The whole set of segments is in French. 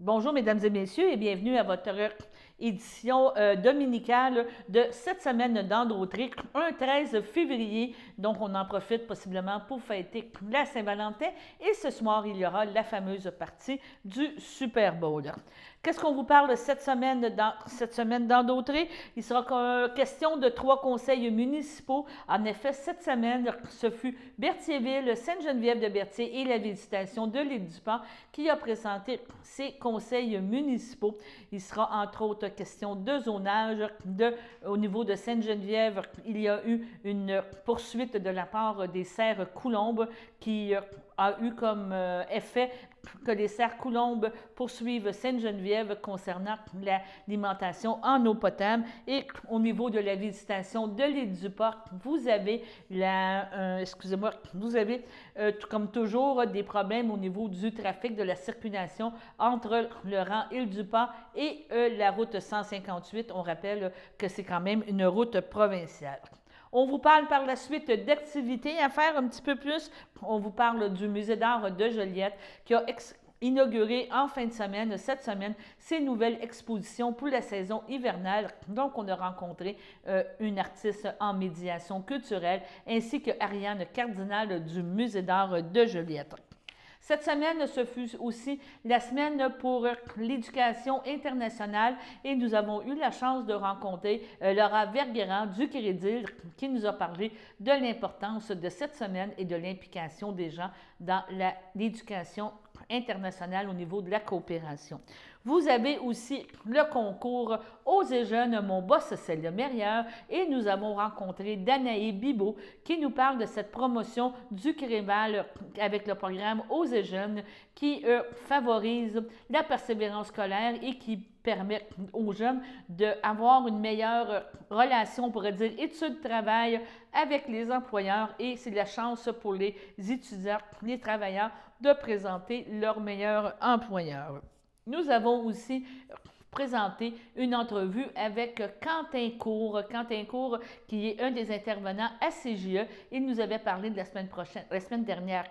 Bonjour, mesdames et messieurs, et bienvenue à votre édition dominicale de cette semaine d'Androtrie, un 13 février. Donc, on en profite possiblement pour fêter la Saint-Valentin. Et ce soir, il y aura la fameuse partie du Super Bowl. Qu'est-ce qu'on vous parle cette semaine d'Androtrie? Il sera question de 3 conseils municipaux. En effet, cette semaine, ce fut Berthierville, Sainte-Geneviève-de-Berthier et la Visitation de l'île du Port qui a présenté ses conseils municipaux. Il sera entre autres question de zonage. Au niveau de Sainte-Geneviève, il y a eu une poursuite de la part des serres Coulombes qui a eu comme effet que les serres Coulombes poursuivent Sainte-Geneviève concernant l'alimentation en eau potable. Et au niveau de la Visitation de l'île du Port, vous avez comme toujours des problèmes au niveau du trafic, de la circulation entre le rang Île-du-Port et la route 158. On rappelle que c'est quand même une route provinciale. On vous parle par la suite d'activités à faire un petit peu plus. On vous parle du Musée d'art de Joliette qui a inauguré en fin de semaine, cette semaine, ses nouvelles expositions pour la saison hivernale. Donc, on a rencontré une artiste en médiation culturelle ainsi que Ariane Cardinal du Musée d'art de Joliette. Cette semaine, ce fut aussi la semaine pour l'éducation internationale et nous avons eu la chance de rencontrer Laura Vergueran du Crédit qui nous a parlé de l'importance de cette semaine et de l'implication des gens dans l'éducation internationale au niveau de la coopération. Vous avez aussi le concours Osez jeunes, mon boss c'est le meilleur et nous avons rencontré Danae Bibeau qui nous parle de cette promotion du Créval avec le programme Osez jeunes qui favorise la persévérance scolaire et qui permet aux jeunes d'avoir une meilleure relation, on pourrait dire, études-travail avec les employeurs et c'est la chance pour les étudiants, les travailleurs de présenter leur meilleur employeur. Nous avons aussi présenté une entrevue avec Quentin Cour qui est un des intervenants à CJE. Il nous avait parlé de la semaine dernière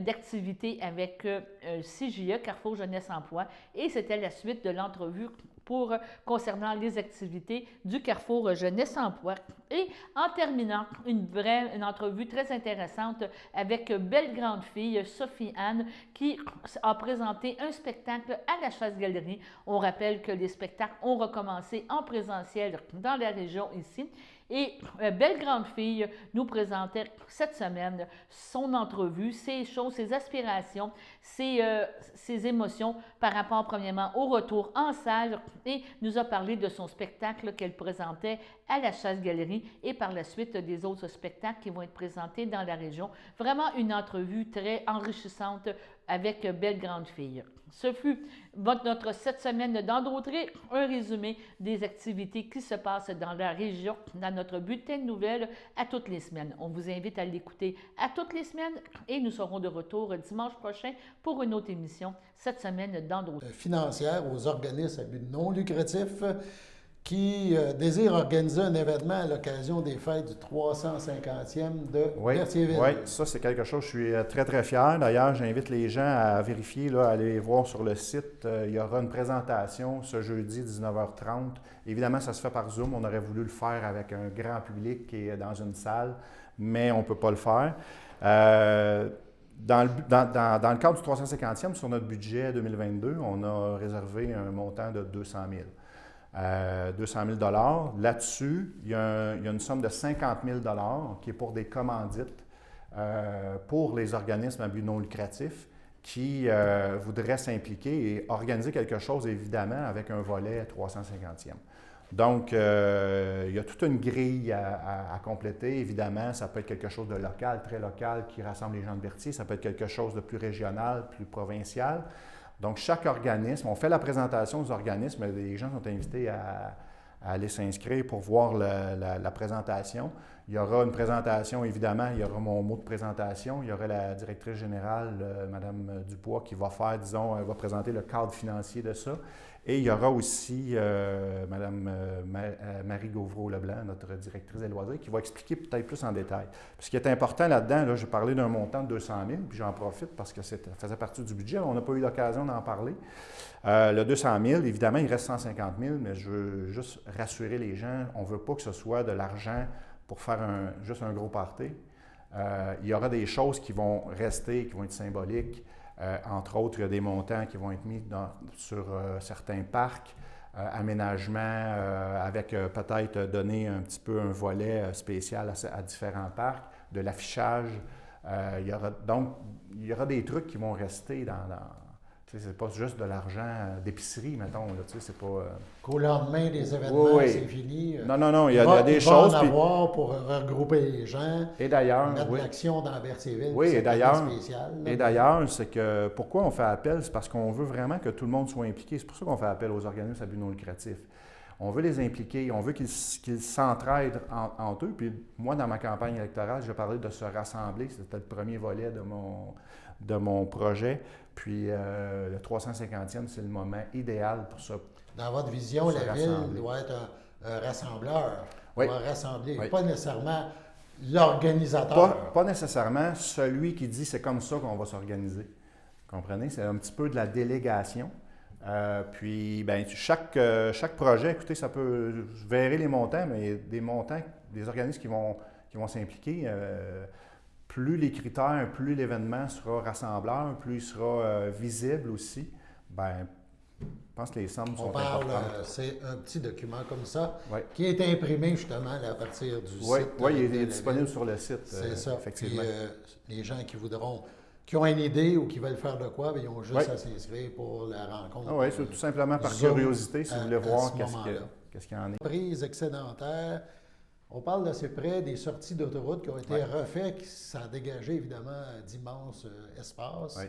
d'activités avec CJE, Carrefour Jeunesse Emploi, et c'était la suite de l'entrevue concernant les activités du Carrefour Jeunesse Emploi. Et en terminant, une entrevue très intéressante avec belle grande fille Sophie Anne qui a présenté un spectacle à la Chasse-Galerie. On rappelle que les spectacles ont recommencé en présentiel dans la région ici. Et Belle Grande Fille nous présentait cette semaine son entrevue, ses choses, ses aspirations, ses émotions par rapport premièrement au retour en salle et nous a parlé de son spectacle qu'elle présentait à la Chasse-Galerie et par la suite des autres spectacles qui vont être présentés dans la région. Vraiment une entrevue très enrichissante avec Belle Grande Fille. Ce fut notre cette semaine d'Androtrie, un résumé des activités qui se passent dans la région, dans notre bulletin de nouvelles à toutes les semaines. On vous invite à l'écouter à toutes les semaines et nous serons de retour dimanche prochain pour une autre émission cette semaine d'Androtrie. Financière aux organismes à but non lucratif qui désirent organiser un événement à l'occasion des fêtes du 350e de Berthierville. Oui, ça c'est quelque chose, je suis très très fier. D'ailleurs, j'invite les gens à vérifier, à aller voir sur le site. Il y aura une présentation ce jeudi 19h30. Évidemment, ça se fait par Zoom. On aurait voulu le faire avec un grand public qui est dans une salle, mais on ne peut pas le faire. Dans le cadre du 350e, sur notre budget 2022, on a réservé un montant de 200 000. 200 000 $. Là-dessus, il y a une somme de 50 000 $ qui est pour des commandites pour les organismes à but non lucratif qui voudraient s'impliquer et organiser quelque chose, évidemment, avec un volet 350e. Donc, il y a toute une grille à compléter. Évidemment, ça peut être quelque chose de local, très local, qui rassemble les gens de Berthier. Ça peut être quelque chose de plus régional, plus provincial. Donc, chaque organisme, on fait la présentation aux organismes, les gens sont invités à aller s'inscrire pour voir la présentation. Il y aura une présentation, évidemment, il y aura mon mot de présentation, il y aura la directrice générale, Mme Dupois, qui va faire, disons, elle va présenter le cadre financier de ça. Et il y aura aussi Mme Marie Gauvreau-Leblanc, notre directrice des loisirs, qui va expliquer peut-être plus en détail. Puis ce qui est important là-dedans, là, j'ai parlé d'un montant de 200 000, puis j'en profite parce que ça faisait partie du budget. On n'a pas eu l'occasion d'en parler. Le 200 000, évidemment, il reste 150 000, mais je veux juste rassurer les gens, on ne veut pas que ce soit de l'argent pour faire juste un gros party. Il y aura des choses qui vont rester, qui vont être symboliques. Entre autres, il y a des montants qui vont être mis sur certains parcs, aménagements, avec peut-être donner un petit peu un volet spécial à différents parcs, de l'affichage. Il y aura des trucs qui vont rester c'est pas juste de l'argent d'épicerie, mettons. C'est pas. Qu'au lendemain des événements, oui. c'est fini. Non, il y a des choses. Il va en avoir pour regrouper les gens. Et d'ailleurs, mettre de l'action dans Berthierville. Oui, et d'ailleurs, spécial, c'est que pourquoi on fait appel, c'est parce qu'on veut vraiment que tout le monde soit impliqué. C'est pour ça qu'on fait appel aux organismes à but non lucratif. On veut les impliquer, on veut qu'ils s'entraident entre eux. Puis moi, dans ma campagne électorale, je parlais de se rassembler. C'était le premier volet de mon projet. Puis le 350e, c'est le moment idéal pour ça. Dans votre vision, la ville doit être un rassembleur. Oui. Doit rassembler, oui. Pas nécessairement l'organisateur. Pas nécessairement celui qui dit c'est comme ça qu'on va s'organiser. Vous comprenez? C'est un petit peu de la délégation. Puis, bien, chaque projet, écoutez, ça peut. Je verrai les montants, mais il y a des montants, des organismes qui vont s'impliquer. Plus les critères, plus l'événement sera rassembleur, plus il sera visible aussi, bien, je pense que les sommes sont importantes. C'est un petit document comme ça, oui. qui est imprimé justement à partir du site. Oui, il est disponible sur le site. C'est ça. Effectivement. Puis, les gens qui ont une idée ou qui veulent faire de quoi, bien, ils ont juste à s'inscrire pour la rencontre. Oui, c'est tout simplement par curiosité, si vous voulez voir qu'est-ce qu'il y en est. Prise excédentaire. On parle d'assez près des sorties d'autoroute qui ont été refaites, ça a dégagé évidemment d'immenses espaces. Oui.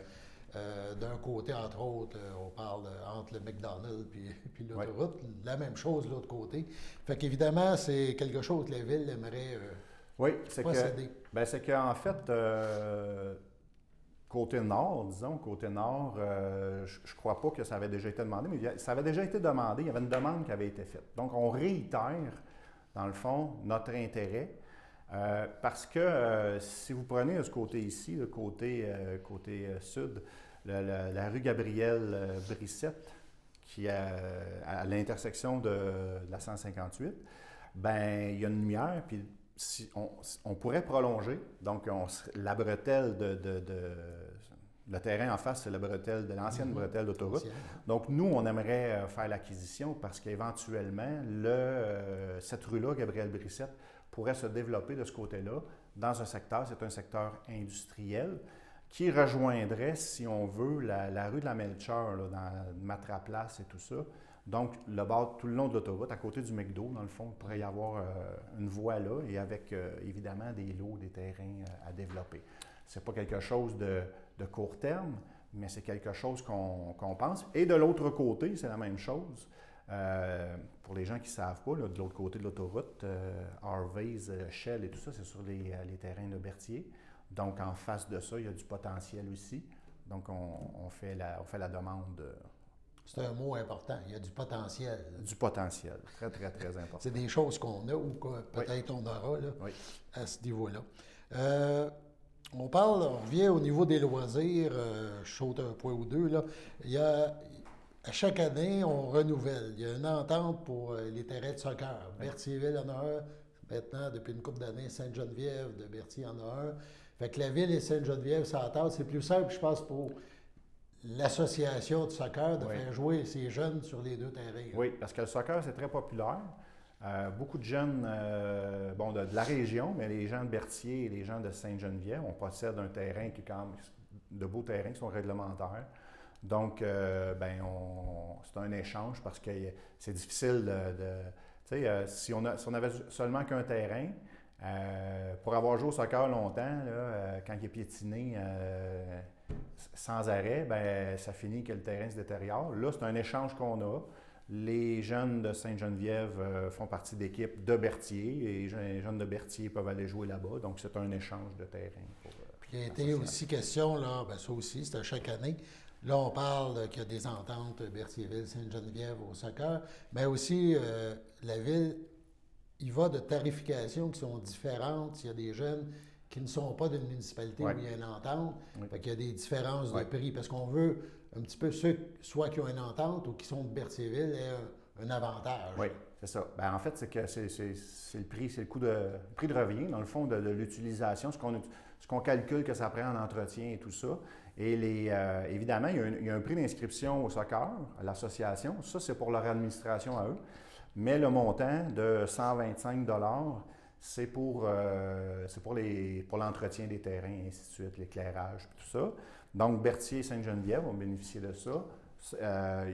D'un côté, entre autres, on parle entre le McDonald's puis l'autoroute. La même chose de l'autre côté. Fait qu'évidemment, c'est quelque chose que la ville aimerait procéder. C'est qu'en fait, côté nord, disons, je ne crois pas que ça avait déjà été demandé, mais ça avait déjà été demandé. Il y avait une demande qui avait été faite. Donc, on réitère, dans le fond, notre intérêt. Parce que si vous prenez ce côté ici, le côté sud, la rue Gabriel-Brissette, qui est à l'intersection de la 158, bien, il y a une lumière, puis on pourrait prolonger. Donc, la bretelle le terrain en face, c'est la bretelle de l'ancienne bretelle d'autoroute. Donc, nous, on aimerait faire l'acquisition parce qu'éventuellement, cette rue-là, Gabriel-Brissette, pourrait se développer de ce côté-là dans un secteur, c'est un secteur industriel, qui rejoindrait, si on veut, la rue de la Melchior, là, dans Matra-Place et tout ça. Donc, tout le long de l'autoroute, à côté du McDo, dans le fond, il pourrait y avoir une voie là et avec, évidemment, des lots, des terrains à développer. Ce n'est pas quelque chose de court terme, mais c'est quelque chose qu'on pense. Et de l'autre côté, c'est la même chose. Pour les gens qui ne savent pas, là, de l'autre côté de l'autoroute, Harvey's, Shell et tout ça, c'est sur les terrains de Berthier. Donc, en face de ça, il y a du potentiel aussi. Donc, on fait la demande. C'est un mot important. Il y a du potentiel. Du potentiel. Très, très, très important. C'est des choses qu'on a ou que peut-être on aura là, à ce niveau-là. On revient au niveau des loisirs. Je saute un point ou deux. Là. À chaque année, on renouvelle. Il y a une entente pour les terrains de soccer. Berthierville en a un. Maintenant, depuis une couple d'années, Sainte-Geneviève de Berthier en a un. Fait que la ville et Sainte-Geneviève s'entendent. C'est plus simple, je pense, pour l'association de soccer de faire jouer ces jeunes sur les deux terrains. Oui, parce que le soccer, c'est très populaire. Beaucoup de jeunes de la région, mais les gens de Berthier et les gens de Sainte-Geneviève, on possède un terrain de beaux terrains qui sont réglementaires. Donc, c'est un échange parce que c'est difficile si on avait seulement qu'un terrain, pour avoir joué au soccer longtemps, là, quand il est piétiné sans arrêt, ça finit que le terrain se détériore. Là, c'est un échange qu'on a. Les jeunes de Sainte-Geneviève font partie d'équipes de Berthier et les jeunes de Berthier peuvent aller jouer là-bas. Donc, c'est un échange de terrain. Puis il y a été aussi question, là, bien, ça aussi, c'est à chaque année. Là, on parle qu'il y a des ententes Berthierville, Sainte-Geneviève au soccer, mais aussi la ville, il va de tarifications qui sont différentes. Il y a des jeunes qui ne sont pas d'une municipalité où il y a une entente. Fait qu'il y a des différences de prix parce qu'on veut un petit peu ceux, soit qui ont une entente ou qui sont de Berthierville, aient un avantage. Oui, c'est ça. Ben, en fait, c'est que c'est le prix, c'est le prix de revient, dans le fond, de l'utilisation, ce qu'on calcule que ça prend en entretien et tout ça. Et évidemment, il y a un prix d'inscription au soccer, à l'association. Ça, c'est pour leur administration à eux. Mais le montant de 125 $, c'est pour l'entretien des terrains, et ainsi de suite, l'éclairage, tout ça. Donc, Berthier et Sainte-Geneviève vont bénéficier de ça.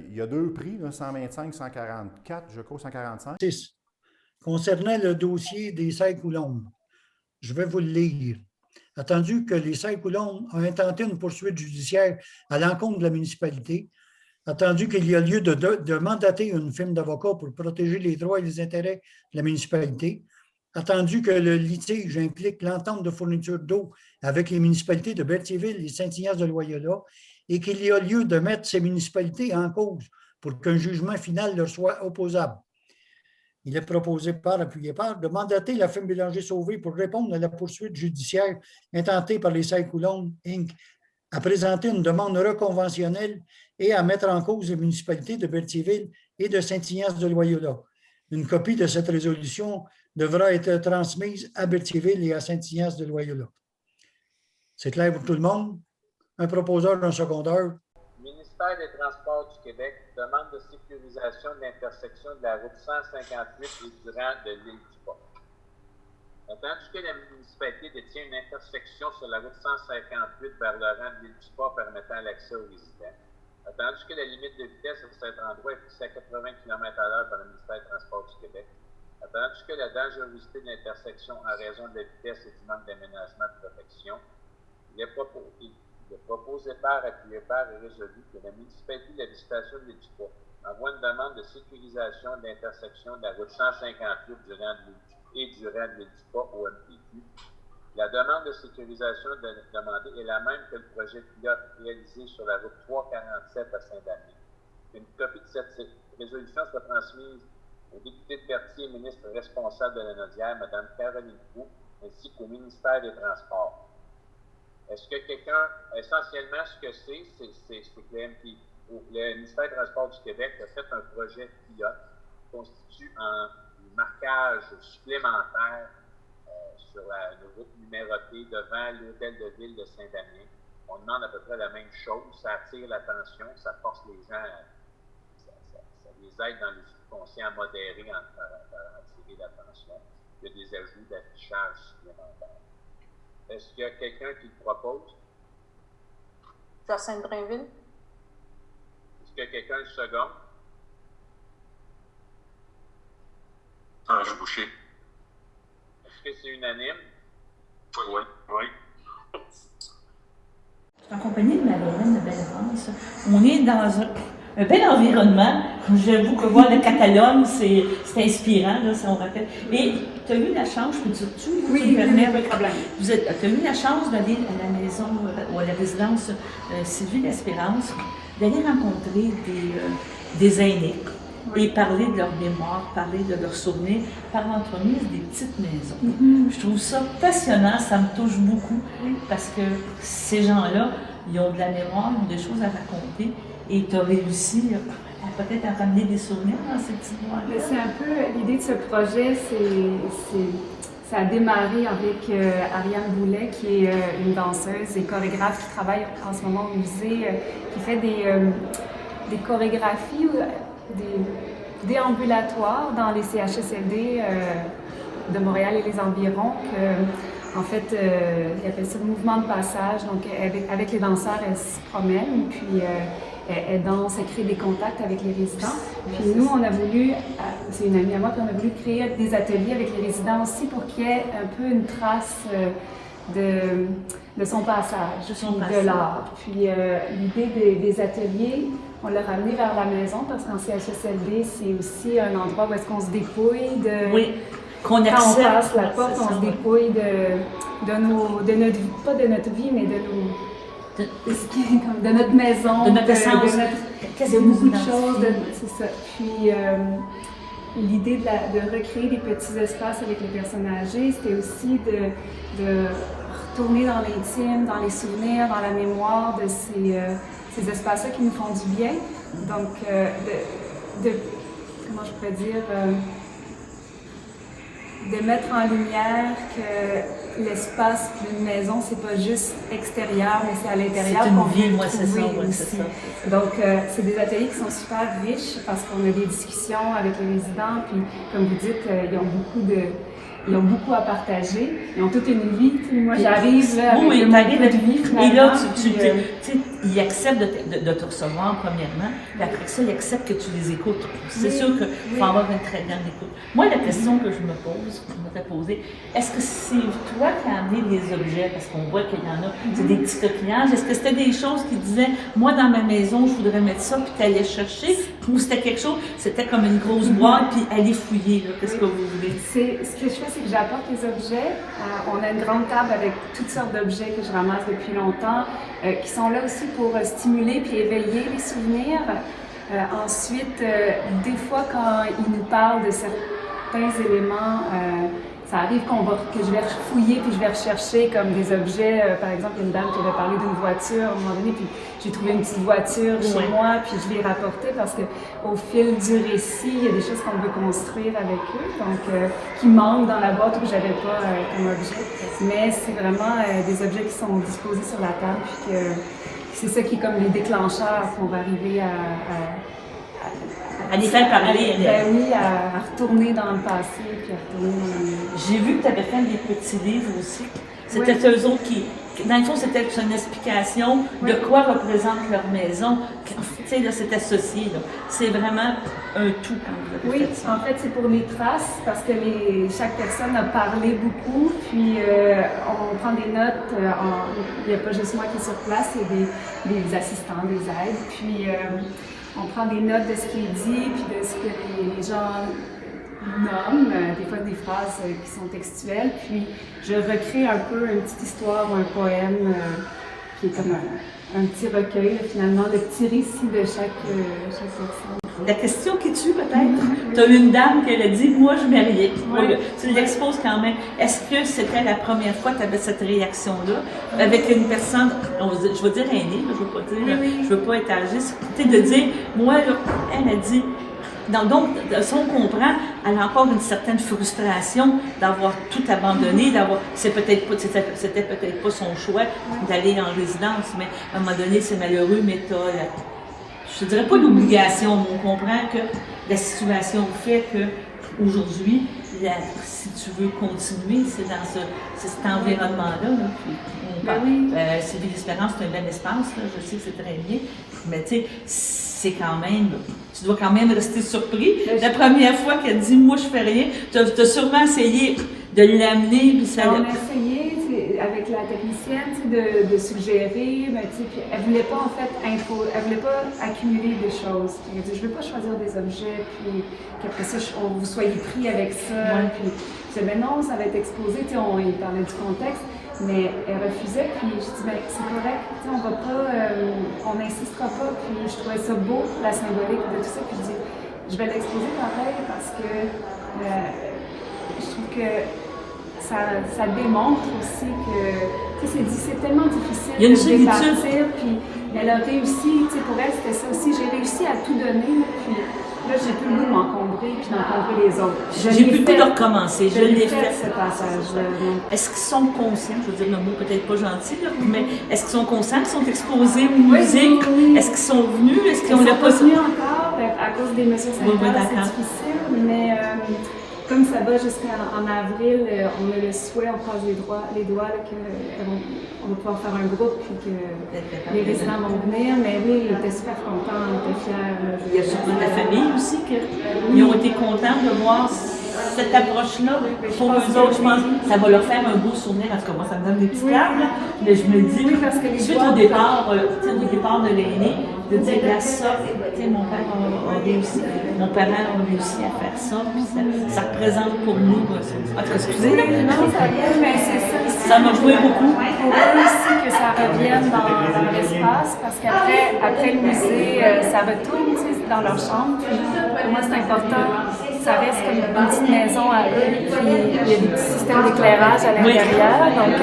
Il y a deux prix, là, 125, 144, je crois, 145. Concernant le dossier des Sailles-Coulombe, je vais vous le lire. Attendu que les Sailles-Coulombe ont intenté une poursuite judiciaire à l'encontre de la municipalité, attendu qu'il y a lieu de mandater une firme d'avocats pour protéger les droits et les intérêts de la municipalité, attendu que le litige implique l'entente de fourniture d'eau avec les municipalités de Berthierville et Saint-Ignace-de-Loyola et qu'il y a lieu de mettre ces municipalités en cause pour qu'un jugement final leur soit opposable. Il est proposé appuyé par, de mandater la firme Bélanger-Sauvé pour répondre à la poursuite judiciaire intentée par les Sailles-Coulombe, Inc., à présenter une demande reconventionnelle et à mettre en cause les municipalités de Berthierville et de Saint-Ignace-de-Loyola. Une copie de cette résolution devra être transmise à Berthierville et à Saint-Ignace-de-Loyola. C'est clair pour tout le monde? Un proposeur, un secondeur. Le ministère des Transports du Québec demande de sécurisation de l'intersection de la route 158 et durant de l'île du Port. Attendu que la municipalité détient une intersection sur la route 158 vers le rang de l'île du Port permettant l'accès aux résidents, attendu que la limite de vitesse à cet endroit est fixée à 80 km/h par le ministère des Transports du Québec, attendu que la dangerosité de l'intersection en raison de la vitesse et du manque d'aménagement de protection, il est proposé par, appuyé par et résolu que la municipalité de la Visitation de l'île du Port envoie une demande de sécurisation de l'intersection de la route 158 durant de l'île du Port au MPQ. La demande de sécurisation demandée est la même que le projet pilote réalisé sur la route 347 à Saint-Damien. Une copie de cette résolution sera transmise au député de Berthier, ministre responsable de la Naudière, Mme Caroline Proulx, ainsi qu'au ministère des Transports. Est-ce que quelqu'un, essentiellement, ce que c'est que le ministère des Transports du Québec a fait un projet pilote qui constitue un marquage supplémentaire sur la route numérotée devant l'hôtel de ville de Saint-Damien. On demande à peu près la même chose, ça attire l'attention, ça force les gens, ça les aide dans les subconscients à modérer, à attirer l'attention. Il y a des ajouts d'affichage supplémentaires. Est-ce qu'il y a quelqu'un qui le propose? Jacinthe Drainville. Est-ce qu'il y a quelqu'un le second? Ange Boucher. Est-ce que c'est unanime? Oui. Je suis en compagnie de Marie-Hélène de Bellavance. On est dans un bel environnement. J'avoue que voir la Catalogne, c'est inspirant, là, si on rappelle. Et tu as eu la chance, peux-tu oui, pas de problème. Tu as eu la chance d'aller à la maison ou à la résidence Sylvie l'Espérance, d'aller rencontrer des aînés et parler de leur mémoire, parler de leurs souvenirs par l'entremise des petites maisons. Je trouve ça passionnant, ça me touche beaucoup parce que ces gens-là, ils ont de la mémoire, ils ont des choses à raconter et tu as réussi à peut-être à ramener des souvenirs dans ces petites maisons-là. C'est un peu l'idée de ce projet, ça a démarré avec Ariane Boulet, qui est une danseuse et chorégraphe qui travaille en ce moment au musée, qui fait des chorégraphies, des déambulatoires dans les CHSLD de Montréal et les environs. En fait, ils appellent ça le mouvement de passage. Donc, avec les danseurs, elle se promène, puis elle danse, elle crée des contacts avec les résidents. Puis nous, on a voulu, c'est une amie à moi, puis on a voulu créer des ateliers avec les résidents aussi pour qu'il y ait un peu une trace de son passage, de l'art. Puis l'idée des ateliers, on l'a ramené vers la maison parce qu'en CHSLD, c'est aussi un endroit où est-ce qu'on se dépouille de... Oui, qu'on accepte. Quand on passe la porte, c'est on ça, se oui. dépouille de notre vie, pas de notre vie, mais de notre maison, De notre essence. Qu'est-ce de qui nous beaucoup de identifie? choses, c'est ça. Puis l'idée de recréer des petits espaces avec les personnes âgées, c'était aussi de retourner dans l'intime, dans les souvenirs, dans la mémoire de ces espaces-là qui nous font du bien. Donc, comment je pourrais dire, de mettre en lumière que l'espace d'une maison, c'est pas juste extérieur, mais c'est à l'intérieur C'est une qu'on vient vie, le moi, c'est ça, trouver ouais, aussi. c'est ça. Donc, c'est des ateliers qui sont super riches parce qu'on a des discussions avec les résidents, puis comme vous dites, ils ont beaucoup à partager. Ils ont toute une vie. Tu sais, moi, j'arrive là, avec oui, mon t'arrives peu de vie, et là, finalement, tu puis, sais, ils acceptent de te recevoir, premièrement, puis après ça, ils acceptent que tu les écoutes. C'est Oui, sûr qu'il faut oui. avoir une très grande écoute. Moi, la question que je me pose, que je m'étais posée, est-ce que c'est toi qui as amené des objets, parce qu'on voit qu'il y en a, c'est des petits coquillages, est-ce que c'était des choses qui disaient, moi, dans ma maison, je voudrais mettre ça, puis tu allais chercher, ou c'était quelque chose, c'était comme une grosse boîte, puis aller fouiller, là, qu'est-ce que vous voulez? Ce que je fais, c'est que j'apporte les objets. On a une grande table avec toutes sortes d'objets que je ramasse depuis longtemps, qui sont là aussi pour stimuler puis éveiller les souvenirs. Ensuite, des fois, quand ils nous parlent de certains éléments, ça arrive que je vais fouiller puis je vais rechercher comme des objets. Par exemple, il y a une dame qui avait parlé d'une voiture à un moment donné, puis j'ai trouvé une petite voiture chez moi, puis je l'ai rapportée parce qu'au fil du récit, il y a des choses qu'on veut construire avec eux, donc qui manquent dans la boîte où j'avais pas comme objet. Mais c'est vraiment des objets qui sont disposés sur la table, puis que c'est ça qui est comme les déclencheurs qu'on va arriver À les faire parler. Ben oui, à retourner dans le passé, puis à retourner dans le... J'ai vu que tu avais fait des petits livres aussi. C'était eux autres qui, dans le fond, c'était une explication de quoi représente leur maison. Tu sais, là, c'est associé. Là. C'est vraiment un tout quand vous avez fait ça. En fait, c'est pour les traces, parce que chaque personne a parlé beaucoup, puis on prend des notes. Il n'y a pas juste moi qui est sur place, il y a des assistants, des aides. Puis on prend des notes de ce qui est dit, puis de ce que les gens nomment, des fois des phrases qui sont textuelles, puis je recrée un peu une petite histoire, un poème qui est comme un petit recueil, finalement, le petit récit de chaque personne. La question qui tue peut-être, tu as une dame qui a dit « Moi, je mets rien ». Tu l'exposes quand même. Est-ce que c'était la première fois que tu avais cette réaction-là avec une personne, je veux dire aînée, je veux pas dire, je veux pas être âgée, c'est de dire « Moi, là, elle a dit ». Donc, si on comprend, elle a encore une certaine frustration d'avoir tout abandonné, c'était peut-être pas son choix d'aller en résidence, mais à un moment donné, c'est malheureux, mais je ne dirais pas l'obligation, mais on comprend que la situation fait qu'aujourd'hui, si tu veux continuer, c'est dans cet environnement-là. Là, Sylvie l'Espérance, c'est un bel espace, là, je sais que c'est très bien, mais tu sais, c'est quand même, tu dois quand même rester surpris. La première fois qu'elle dit « Moi, je fais rien », tu as sûrement essayé de l'amener, puis ça... On a essayé avec la technicienne de suggérer, mais puis elle voulait pas en fait elle voulait pas accumuler des choses. Elle a dit, je veux pas choisir des objets, puis qu'après ça, vous soyez pris avec ça. Puis je disais, non, ça va être exposé, il parlait du contexte. Mais elle refusait, puis je dis, ben, c'est correct, on va pas, on n'insistera pas, puis je trouvais ça beau, la symbolique de tout ça, puis je dis, je vais l'exposer pareil parce que je trouve que ça démontre aussi que, c'est tellement difficile de départir, puis elle a réussi, pour elle, c'était ça aussi, j'ai réussi à tout donner, puis là, j'ai plus le goût de m'encombrer puis d'encombrer les autres. J'ai plus le goût de recommencer. Je l'ai fait. Ce passage-là. Est-ce qu'ils sont conscients, je veux dire le mot peut-être pas gentil, là, mais est-ce qu'ils sont conscients qu'ils sont exposés au musée? Oui. Est-ce qu'ils sont venus? Est-ce qu'ils ont Ils la sont pas venus encore à cause des mesures sanitaires, c'est difficile, mais comme ça va jusqu'en avril, on a le souhait, on croise les doigts qu'on va pouvoir faire un groupe et que les résidents vont venir. Mais oui, ils étaient super contents, ils étaient fiers. Il y a sûrement la famille aussi qui ont été contents de voir cette approche-là. Pour eux autres, je pense que ça va leur faire un beau souvenir. En tout cas, moi, ça me donne des petites larmes. Mais je me dis, Oui, parce que les suite joueurs- au départ, au départ de l'aîné, de dire, regarde ça, tu sais, mon père a réussi, mon parent a réussi à faire ça, puis ça représente pour nous, en tout cas, excusez, là. Non, ça vient, mais c'est ça. Ça m'a joué beaucoup. Pour eux aussi que ça revienne dans l'espace, parce qu'après le musée, ça retourne, tu sais, dans leur chambre. Puis pour moi, c'est important. Ça reste comme une petite maison à eux, puis il y a des petits systèmes d'éclairage à l'intérieur, donc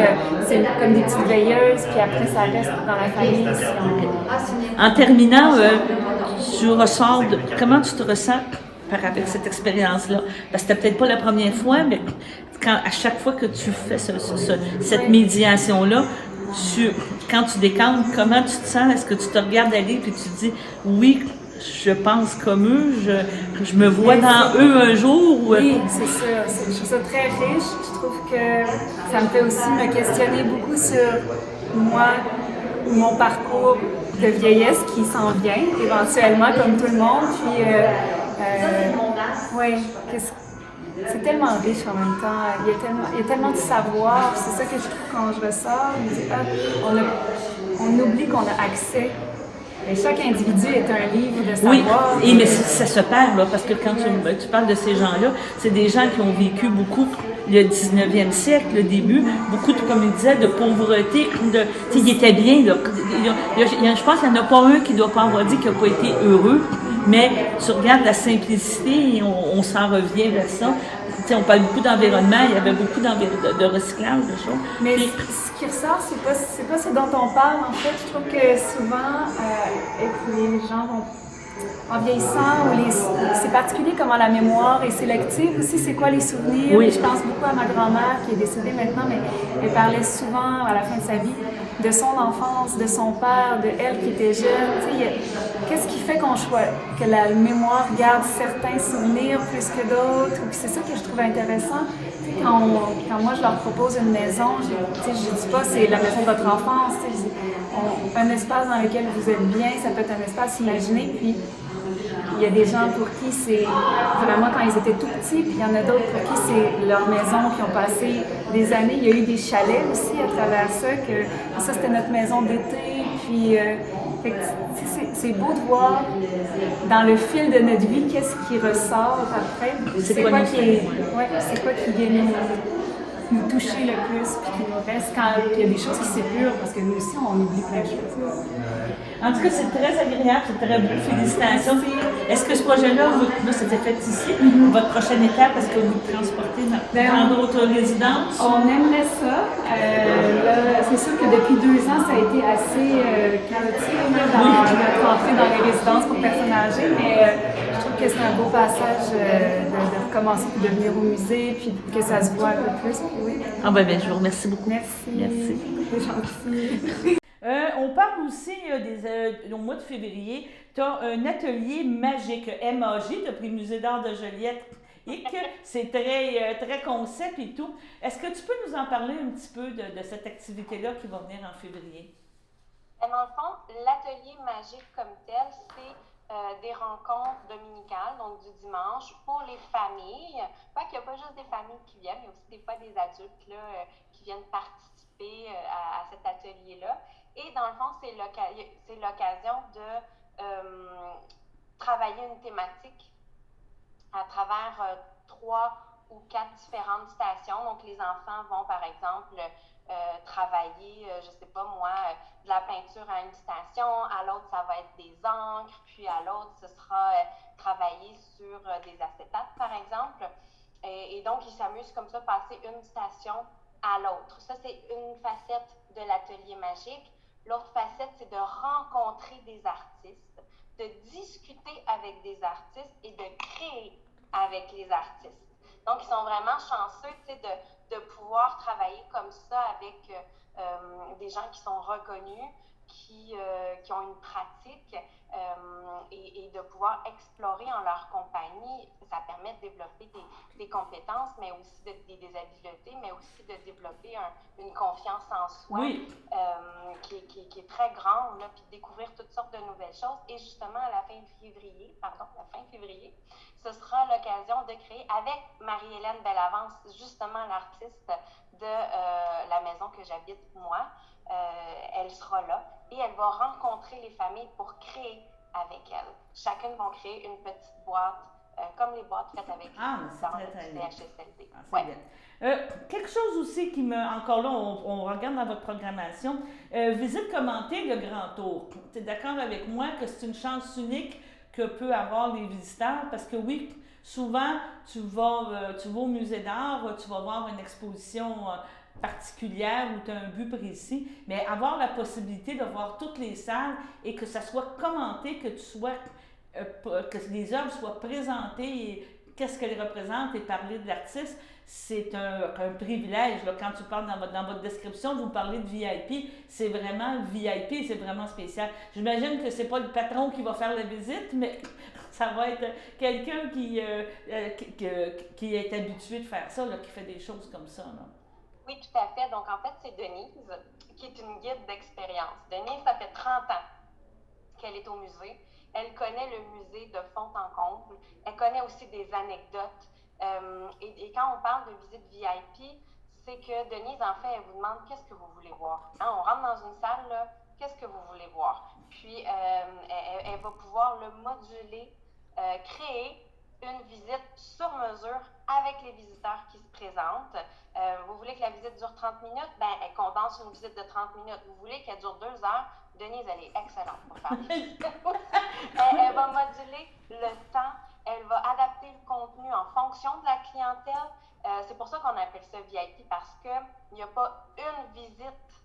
c'est comme des petites veilleuses, puis après ça reste dans la famille. En terminant, comment tu te ressens avec cette expérience-là? Parce que c'était peut-être pas la première fois, mais à chaque fois que tu fais cette médiation-là, quand tu décantes, comment tu te sens? Est-ce que tu te regardes aller et tu te dis, oui, je pense comme eux, je me vois dans eux un jour? Oui, c'est sûr. Je trouve ça très riche. Je trouve que ça me fait aussi me questionner beaucoup sur moi, mon parcours de vieillesse qui s'en vient éventuellement, comme tout le monde. Puis, oui, c'est tellement riche en même temps. Il y a tellement de savoir. C'est ça que je trouve quand je ressors. On oublie qu'on a accès. Et chaque individu est un livre de savoir. Oui, mais ça se perd, là, parce que quand tu parles de ces gens-là, c'est des gens qui ont vécu beaucoup le 19e siècle, le début, beaucoup, comme il disait, de pauvreté, ils étaient bien, là. Je pense qu'il n'y en a pas un qui ne doit pas avoir dit qu'il n'a pas été heureux, mais tu regardes la simplicité et on s'en revient vers ça. T'sais, on parle beaucoup d'environnement, il y avait beaucoup de recyclage, de choses. Mais ce qui ressort, c'est pas ce dont on parle, en fait. Je trouve que souvent, les gens vont, en vieillissant, c'est particulier comment la mémoire est sélective aussi, c'est quoi les souvenirs. Oui. Je pense beaucoup à ma grand-mère qui est décédée maintenant, mais elle parlait souvent à la fin de sa vie de son enfance, de son père, de elle qui était jeune. Qu'est-ce qui fait que la mémoire garde certains souvenirs plus que d'autres? C'est ça que je trouve intéressant. Quand moi je leur propose une maison, je dis pas c'est la maison de votre enfance, un espace dans lequel vous êtes bien, ça peut être un espace imaginé, puis il y a des gens pour qui c'est vraiment quand ils étaient tout petits, puis il y en a d'autres pour qui c'est leur maison, qui ont passé des années. Il y a eu des chalets aussi à travers ça, c'était notre maison d'été, puis c'est beau de voir dans le fil de notre vie qu'est-ce qui ressort après. C'est quoi qui vient nous toucher le plus, puis qui nous reste quand il y a des choses qui s'épurent, parce que nous aussi, on oublie plein de choses. En tout cas, c'est très agréable, c'est très beau. Félicitations. Est-ce que ce projet-là, c'était fait ici, votre prochaine étape, est-ce que vous le transportez dans d'autres résidences? On aimerait ça. Là, c'est sûr que depuis 2 ans, ça a été assez chaotique dans notre entrée dans les résidences pour personnes âgées, mais je trouve que c'est un beau passage de recommencer puis de venir au musée, puis que ça se voit un peu plus. Puis oui. Ah ben, je vous remercie beaucoup. Merci. C'est gentil. On parle aussi au mois de février, tu as un atelier magique, MAG, tu as pris le Musée d'art de Joliette, et que c'est très concept et tout. Est-ce que tu peux nous en parler un petit peu de cette activité-là qui va venir en février? Dans le fond, l'atelier magique comme tel, c'est des rencontres dominicales, donc du dimanche, pour les familles. Pas qu'il n'y a pas juste des familles qui viennent, il y a aussi des fois des adultes là, qui viennent participer à cet atelier-là. Et dans le fond, c'est l'occasion de travailler une thématique à travers 3 ou 4 différentes stations. Donc, les enfants vont, par exemple, travailler, je ne sais pas moi, de la peinture à une station, à l'autre, ça va être des encres, puis à l'autre, ce sera travailler sur des acétates, par exemple. Et donc, ils s'amusent comme ça, passer une station à l'autre. Ça, c'est une facette de l'atelier magique. L'autre facette, c'est de rencontrer des artistes, de discuter avec des artistes et de créer avec les artistes. Donc, ils sont vraiment chanceux de pouvoir travailler comme ça avec des gens qui sont reconnus, qui ont une pratique et de pouvoir explorer en leur compagnie, ça permet de développer des compétences, mais aussi des habiletés, mais aussi de développer une confiance en soi qui est très grande, là, puis de découvrir toutes sortes de nouvelles choses. Et justement, à la fin février, ce sera l'occasion de créer avec Marie-Hélène Bellavance, justement l'artiste de la maison que j'habite moi. Elle sera là et elle va rencontrer les familles pour créer avec elle. Chacune va créer une petite boîte, comme les boîtes faites avec dans le CHSLD. Quelque chose aussi qui me... Encore là, on regarde dans votre programmation. Visite commentée, le Grand Tour. Tu es d'accord avec moi que c'est une chance unique que peuvent avoir les visiteurs? Parce que oui, souvent, tu vas au musée d'art, tu vas voir une exposition particulière où tu as un but précis, mais avoir la possibilité de voir toutes les salles et que ça soit commenté, que les œuvres soient présentées et qu'est-ce qu'elles représentent et parler de l'artiste, c'est un privilège. Là, quand tu parles dans votre description, vous parlez de VIP, c'est vraiment VIP, c'est vraiment spécial. J'imagine que c'est pas le patron qui va faire la visite, mais ça va être quelqu'un qui est habitué de faire ça, là, qui fait des choses comme ça. Là. Oui, tout à fait. Donc, en fait, c'est Denise qui est une guide d'expérience. Denise, ça fait 30 ans qu'elle est au musée. Elle connaît le musée de fond en comble. Elle connaît aussi des anecdotes. Et quand on parle de visite VIP, c'est que Denise, en fait, elle vous demande qu'est-ce que vous voulez voir. Hein, on rentre dans une salle, là, qu'est-ce que vous voulez voir? Puis, elle va pouvoir le moduler, créer une visite sur mesure avec les visiteurs qui se présentent. Vous voulez que la visite dure 30 minutes? Ben, elle condense une visite de 30 minutes. Vous voulez qu'elle dure 2 heures? Denise, elle est excellente pour faire des visites. Elle va moduler le temps. Elle va adapter le contenu en fonction de la clientèle. C'est pour ça qu'on appelle ça VIP, parce qu'il n'y a pas une visite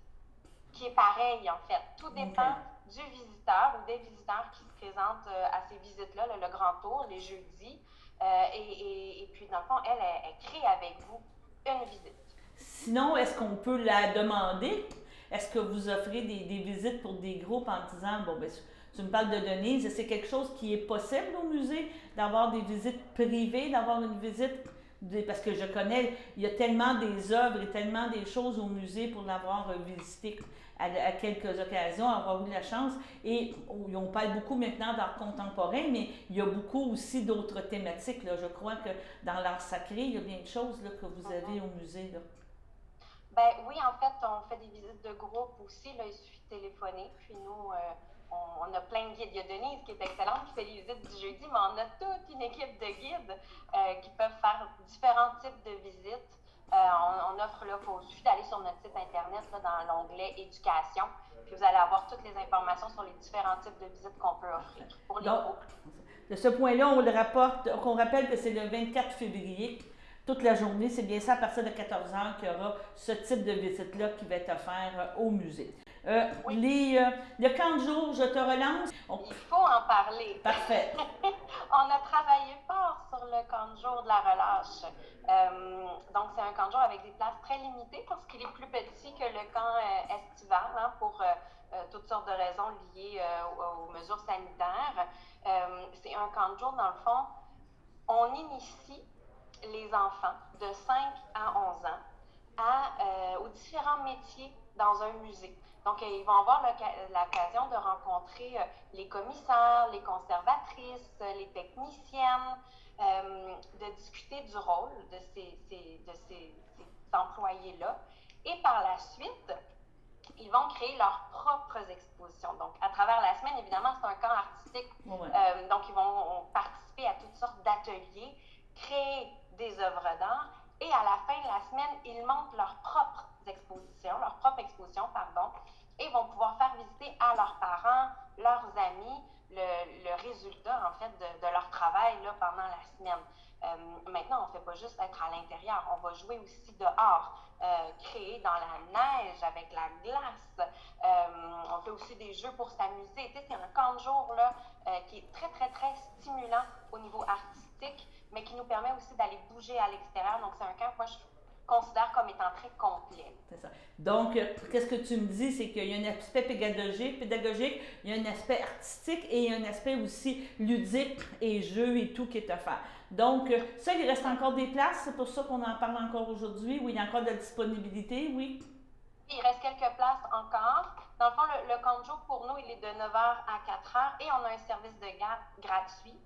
qui est pareille, en fait. Tout dépend du visiteur ou des visiteurs qui se présentent à ces visites-là, le Grand Tour, les jeudis. Et puis, dans le fond, elle crée avec vous une visite. Sinon, est-ce qu'on peut la demander? Est-ce que vous offrez des visites pour des groupes en disant, bon, ben, tu me parles de Denise, c'est quelque chose qui est possible au musée, d'avoir des visites privées, d'avoir une visite, parce que je connais, il y a tellement des œuvres et tellement des choses au musée pour l'avoir visité à quelques occasions, avoir eu la chance. Et on parle beaucoup maintenant d'art contemporain, mais il y a beaucoup aussi d'autres thématiques. Là. Je crois que dans l'art sacré, il y a bien de choses là, que vous avez au musée. Là. Ben oui, en fait, on fait des visites de groupe aussi. Là, il suffit de téléphoner. Puis nous, on a plein de guides. Il y a Denise qui est excellente, qui fait les visites du jeudi, mais on a toute une équipe de guides qui peuvent faire différents types de visites. On offre, là, il suffit d'aller sur notre site Internet, là, dans l'onglet Éducation, puis vous allez avoir toutes les informations sur les différents types de visites qu'on peut offrir pour les groupes. De ce point-là, on rappelle que c'est le 24 février. Toute la journée, c'est bien ça, à partir de 14 h qu'il y aura ce type de visite-là qui va être offert au musée. Le camp de jour, je te relance. Il faut en parler. Parfait. On a travaillé fort sur le camp de jour de la relâche. Donc, c'est un camp de jour avec des places très limitées parce qu'il est plus petit que le camp estival, hein, pour toutes sortes de raisons liées aux mesures sanitaires. C'est un camp de jour, dans le fond, on initie les enfants de 5 à 11 ans aux différents métiers dans un musée. Donc, ils vont avoir l'occasion de rencontrer les commissaires, les conservatrices, les techniciennes, de discuter du rôle de ces employés-là. Et par la suite, ils vont créer leurs propres expositions. Donc, à travers la semaine, évidemment, c'est un camp artistique. Ouais. Donc, ils vont participer à toutes sortes d'ateliers, créer des œuvres d'art. Et à la fin de la semaine, ils montent leurs propre exposition, et vont pouvoir faire visiter à leurs parents, leurs amis, le résultat, en fait, de leur travail là, pendant la semaine. Maintenant, on ne fait pas juste être à l'intérieur, on va jouer aussi dehors, créer dans la neige, avec la glace. On fait aussi des jeux pour s'amuser. Tu sais, c'est un camp de jour là, qui est très, très, très stimulant au niveau artistique, mais qui nous permet aussi d'aller bouger à l'extérieur. Donc, c'est un camp, moi, considère comme étant très complet. C'est ça. Donc, qu'est-ce que tu me dis, c'est qu'il y a un aspect pédagogique, il y a un aspect artistique et il y a un aspect aussi ludique et jeu et tout qui est offert. Donc, ça, il reste encore des places, c'est pour ça qu'on en parle encore aujourd'hui, où il y a encore de la disponibilité, oui? Il reste quelques places encore. Dans le fond, le camp de jour, pour nous, il est de 9h à 4h et on a un service de garde gratuit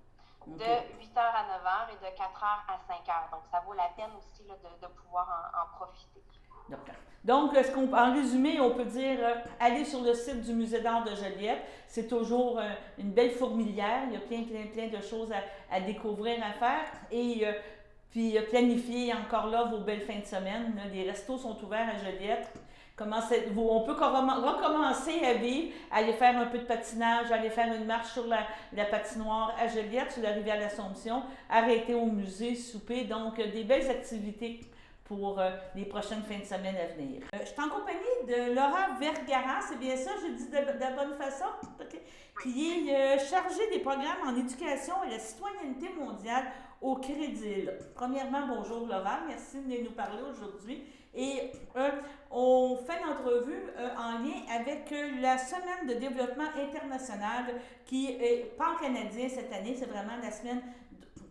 de 8h à 9h et de 4h à 5h. Donc, ça vaut la peine aussi là, de pouvoir en profiter. Donc, en résumé, on peut dire, aller sur le site du Musée d'art de Joliette, c'est toujours une belle fourmilière, il y a plein de choses à découvrir, à faire, et puis planifier encore là vos belles fins de semaine. Là, les restos sont ouverts à Joliette. On peut recommencer à vivre, aller faire un peu de patinage, aller faire une marche sur la patinoire à Joliette, sur la rivière l'Assomption, arrêter au musée, souper, donc des belles activités pour les prochaines fins de semaine à venir. Je suis en compagnie de Laura Vergara, c'est bien ça, je dis de la bonne façon, qui est chargée des programmes en éducation et la citoyenneté mondiale au Crédil. Premièrement, bonjour Laura, merci de venir nous parler aujourd'hui. Et on fait l'entrevue en lien avec la Semaine de développement international qui est pan-canadien cette année, c'est vraiment la semaine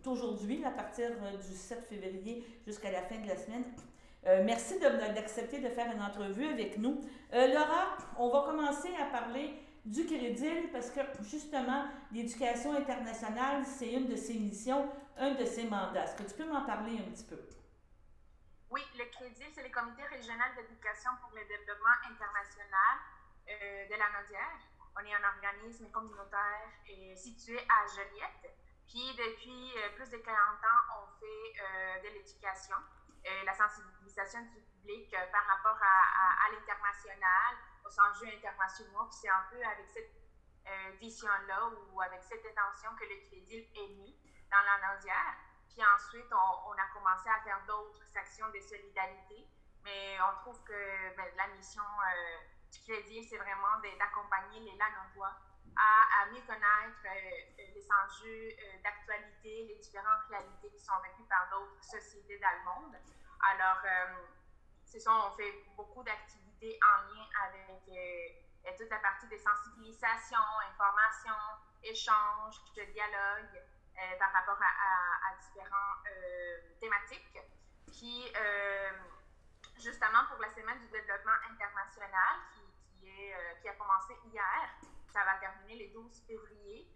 aujourd'hui, à partir du 7 février jusqu'à la fin de la semaine. Merci d'accepter de faire une entrevue avec nous. Laura, on va commencer à parler du Crédil parce que justement, l'éducation internationale, c'est une de ses missions, un de ses mandats. Est-ce que tu peux m'en parler un petit peu? Oui, le Crédil, c'est le Comité régional d'éducation pour le développement international de la Naudière. On est un organisme communautaire situé à Joliette. Puis, depuis plus de 40 ans, on fait de l'éducation, la sensibilisation du public par rapport à l'international, aux enjeux internationaux. Puis, c'est un peu avec cette vision-là ou avec cette intention que le Crédil est mis dans la Naudière. Puis ensuite, on a commencé à faire d'autres actions de solidarité. Mais on trouve que la mission du Crédil, c'est vraiment d'accompagner les Lanaudois à mieux connaître les enjeux d'actualité, les différentes réalités qui sont vécues par d'autres sociétés dans le monde. Alors, c'est ça, on fait beaucoup d'activités en lien avec toute la partie de sensibilisation, information, échange, de dialogue par rapport à différentes thématiques. Puis, justement, pour la Semaine du développement international qui a commencé hier, ça va terminer le 12 février.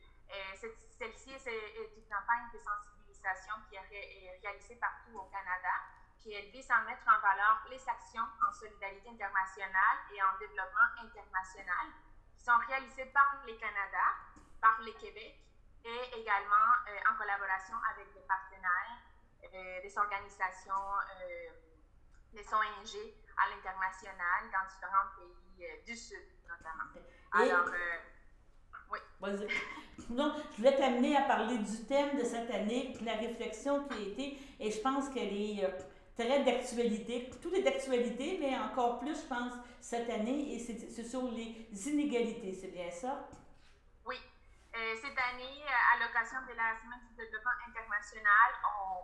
Celle-ci est une campagne de sensibilisation qui est réalisée partout au Canada, puis elle vise à mettre en valeur les actions en solidarité internationale et en développement international qui sont réalisées par le Canada, par le Québec et également en collaboration avec des partenaires, des organisations, des ONG à l'international dans différents pays du Sud notamment. Alors, oui. Vas-y. Donc, je voulais t'amener à parler du thème de cette année, la réflexion qui a été, et je pense qu'elle est très d'actualité. Tout est d'actualité, mais encore plus, je pense, cette année, et c'est sur les inégalités, c'est bien ça? Oui. Cette année, à l'occasion de la Semaine du développement international,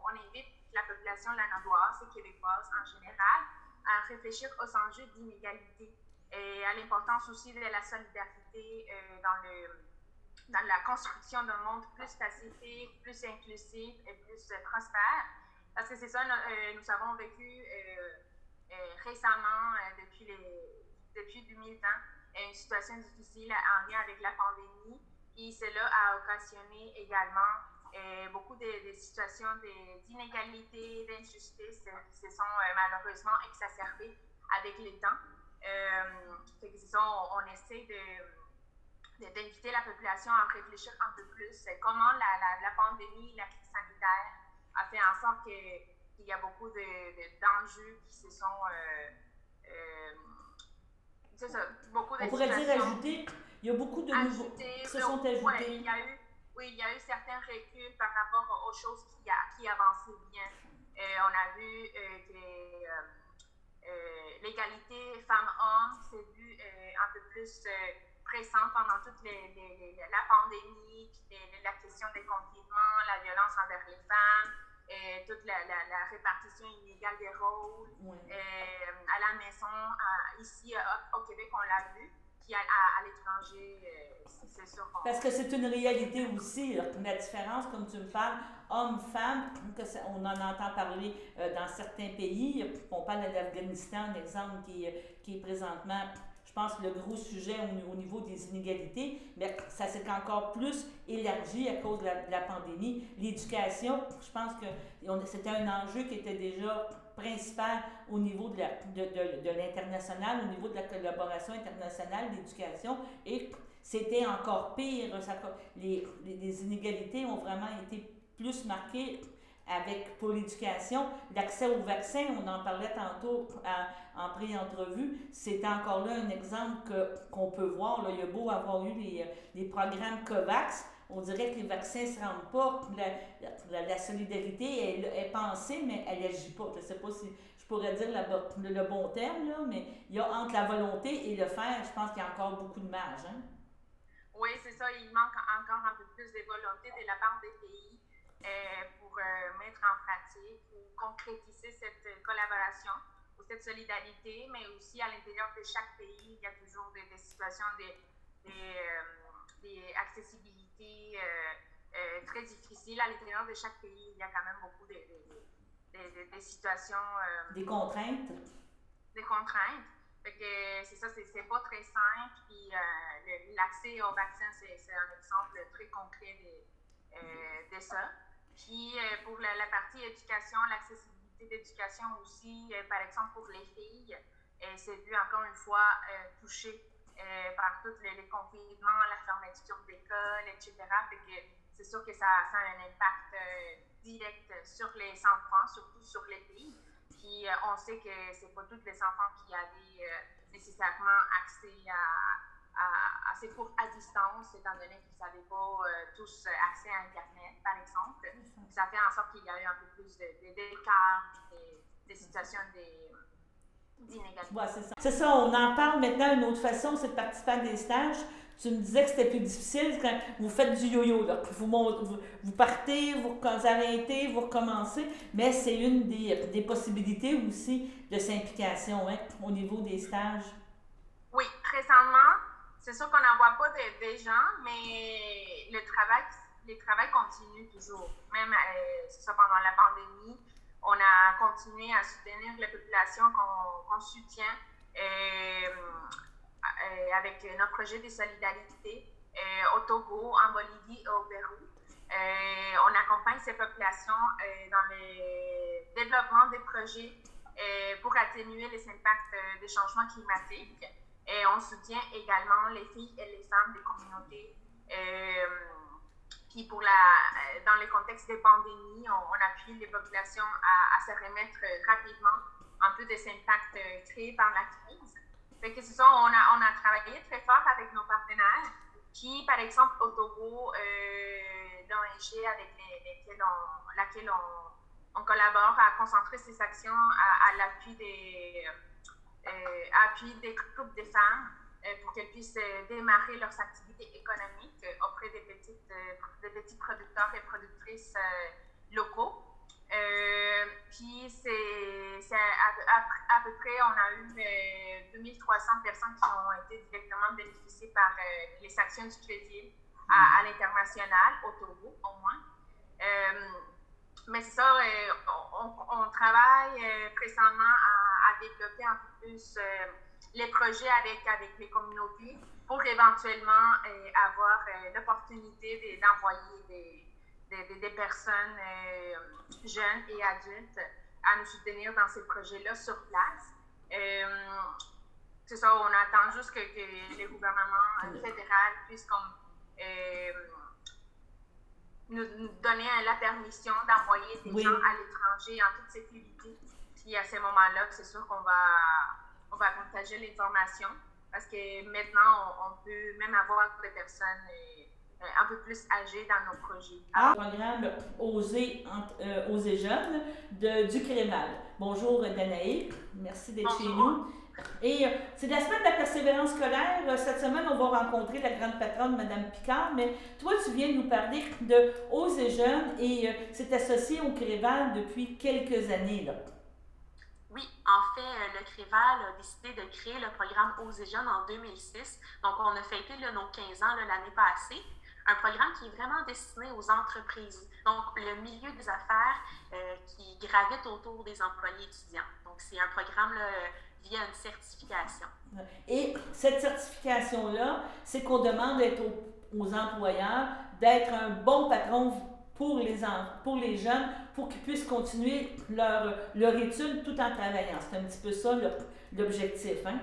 on invite la population lanaudoise et québécoise en général à réfléchir aux enjeux d'inégalité et à l'importance aussi de la solidarité dans la construction d'un monde plus pacifique, plus inclusif et plus prospère. Parce que c'est ça, nous avons vécu récemment, depuis 2020, une situation difficile en lien avec la pandémie. Et cela a occasionné également beaucoup de situations d'inégalité, d'injustice qui se sont malheureusement exacerbées avec le temps. On essaie d'inviter la population à réfléchir un peu plus comment la pandémie, la crise sanitaire a fait en sorte qu'il y a beaucoup d'enjeux qui se sont... c'est ça, beaucoup de on pourrait dire ajouter, il y a beaucoup de nouveaux qui se sont ajoutés. Ouais, il y a eu certains reculs par rapport aux choses qui avançaient bien. On a vu que l'égalité femmes-hommes s'est vue un peu plus présente pendant toute la pandémie, puis la question des confinements, la violence envers les femmes, toute la répartition inégale des rôles. Oui. À la maison, ici au Québec, on l'a vu. Puis à l'étranger, c'est sûr qu'on... Parce que c'est une réalité aussi, là, la différence, comme tu me parles, homme-femme, on en entend parler dans certains pays. On parle de l'Afghanistan, un exemple qui est présentement, je pense, le gros sujet au niveau des inégalités, mais ça s'est encore plus élargi à cause de la pandémie. L'éducation, je pense que c'était un enjeu qui était déjà principal au niveau de l'international, au niveau de la collaboration internationale d'éducation, et c'était encore pire. Les inégalités ont vraiment été plus marquées pour l'éducation. L'accès au vaccin, on en parlait tantôt en pré-entrevue, c'est encore là un exemple qu'on peut voir. Là, il y a beau avoir eu les programmes COVAX, on dirait que les vaccins ne se rendent pas. La solidarité est pensée, mais elle n'agit pas. Je ne sais pas si je pourrais dire le bon terme, là, mais il y a entre la volonté et le faire, je pense qu'il y a encore beaucoup de marge. Hein? Oui, c'est ça. Il manque encore un peu plus de volonté de la part des pays pour mettre en pratique ou concrétiser cette collaboration ou cette solidarité, mais aussi à l'intérieur de chaque pays, il y a toujours des situations d'accessibilité très difficiles. À l'intérieur de chaque pays, il y a quand même beaucoup de situations... des contraintes. Des contraintes. Fait que c'est ça, c'est pas très simple. Puis l'accès au vaccin, c'est un exemple très concret de ça. Puis pour la partie éducation, l'accessibilité d'éducation aussi, par exemple pour les filles, c'est vu encore une fois touché par tous les confinements, la fermeture d'écoles, etc. Fait que c'est sûr que ça a un impact direct sur les enfants, surtout sur les filles. Puis on sait que c'est pas tous les enfants qui avaient nécessairement accès à ces cours à distance, étant donné qu'ils n'avaient pas tous accès à Internet, par exemple. Ça fait en sorte qu'il y a eu un peu plus d'écart, des situations d'inégalité. Oui, c'est ça. C'est ça, on en parle maintenant d'une autre façon, c'est de participer à des stages. Tu me disais que c'était plus difficile quand vous faites du yo-yo, là. Vous partez, vous arrêtez, vous recommencez, mais c'est une des possibilités aussi de s'implication, hein, au niveau des stages. Oui, présentement, c'est sûr qu'on n'en voit pas des gens, mais le travail continue toujours. Même, c'est ça, pendant la pandémie, on a continué à soutenir les populations qu'on soutient avec nos projets de solidarité au Togo, en Bolivie et au Pérou. On accompagne ces populations dans le développement des projets pour atténuer les impacts des changements climatiques. Et on soutient également les filles et les femmes des communautés. Puis dans le contexte des pandémies, on appuie les populations à se remettre rapidement un peu des impacts créés par la crise. Fait que c'est ça, on a travaillé très fort avec nos partenaires. Puis, par exemple, au Togo, l'ONG avec laquelle on collabore à concentrer ses actions à l'appui des groupes de femmes pour qu'elles puissent démarrer leurs activités économiques auprès des petits producteurs et productrices locaux. Puis c'est à peu près, on a eu 2300 personnes qui ont été directement bénéficiées par les actions du Crédit à l'international, au Togo au moins. Mais c'est ça, on travaille présentement à développer un peu plus les projets avec les communautés pour éventuellement avoir l'opportunité d'envoyer des personnes jeunes et adultes à nous soutenir dans ces projets-là sur place. C'est ça, on attend juste que le gouvernement fédéral puisse nous donner la permission d'envoyer des gens à l'étranger en toute sécurité. Puis à ce moment-là, c'est sûr qu'on va partager l'information parce que maintenant, on peut même avoir des personnes un peu plus âgées dans nos projets. Le programme Oser Jeunes du Crémal. Bonjour Danaï, merci d'être chez nous. Et c'est la semaine de la persévérance scolaire. Cette semaine, on va rencontrer la grande patronne, Mme Picard, mais toi, tu viens nous parler de Ose et Jeunes et c'est associé au Créval depuis quelques années, là. Oui, en fait, le Créval a décidé de créer le programme Ose et Jeunes en 2006. Donc, on a fêté nos 15 ans l'année passée. Un programme qui est vraiment destiné aux entreprises, donc le milieu des affaires qui gravite autour des employés étudiants. Donc, c'est un programme via une certification. Et cette certification-là, c'est qu'on demande aux employeurs d'être un bon patron pour les jeunes, pour qu'ils puissent continuer leur étude tout en travaillant. C'est un petit peu ça l'objectif, hein?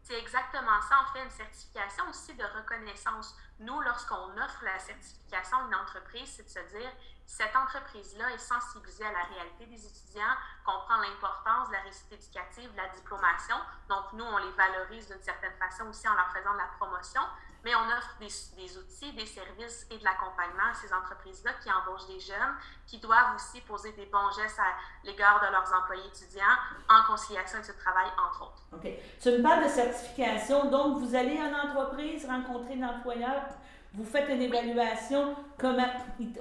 C'est exactement ça, en fait, une certification aussi de reconnaissance. Nous, lorsqu'on offre la certification à une entreprise, c'est de se dire, cette entreprise-là est sensibilisée à la réalité des étudiants, comprend l'importance de la réussite éducative, de la diplomation. Donc, nous, on les valorise d'une certaine façon aussi en leur faisant de la promotion, mais on offre des outils, des services et de l'accompagnement à ces entreprises-là qui embauchent des jeunes, qui doivent aussi poser des bons gestes à l'égard de leurs employés étudiants en conciliation avec ce travail, entre autres. OK. Tu me parles de certification, donc vous allez en entreprise rencontrer l'employeur, vous faites une évaluation,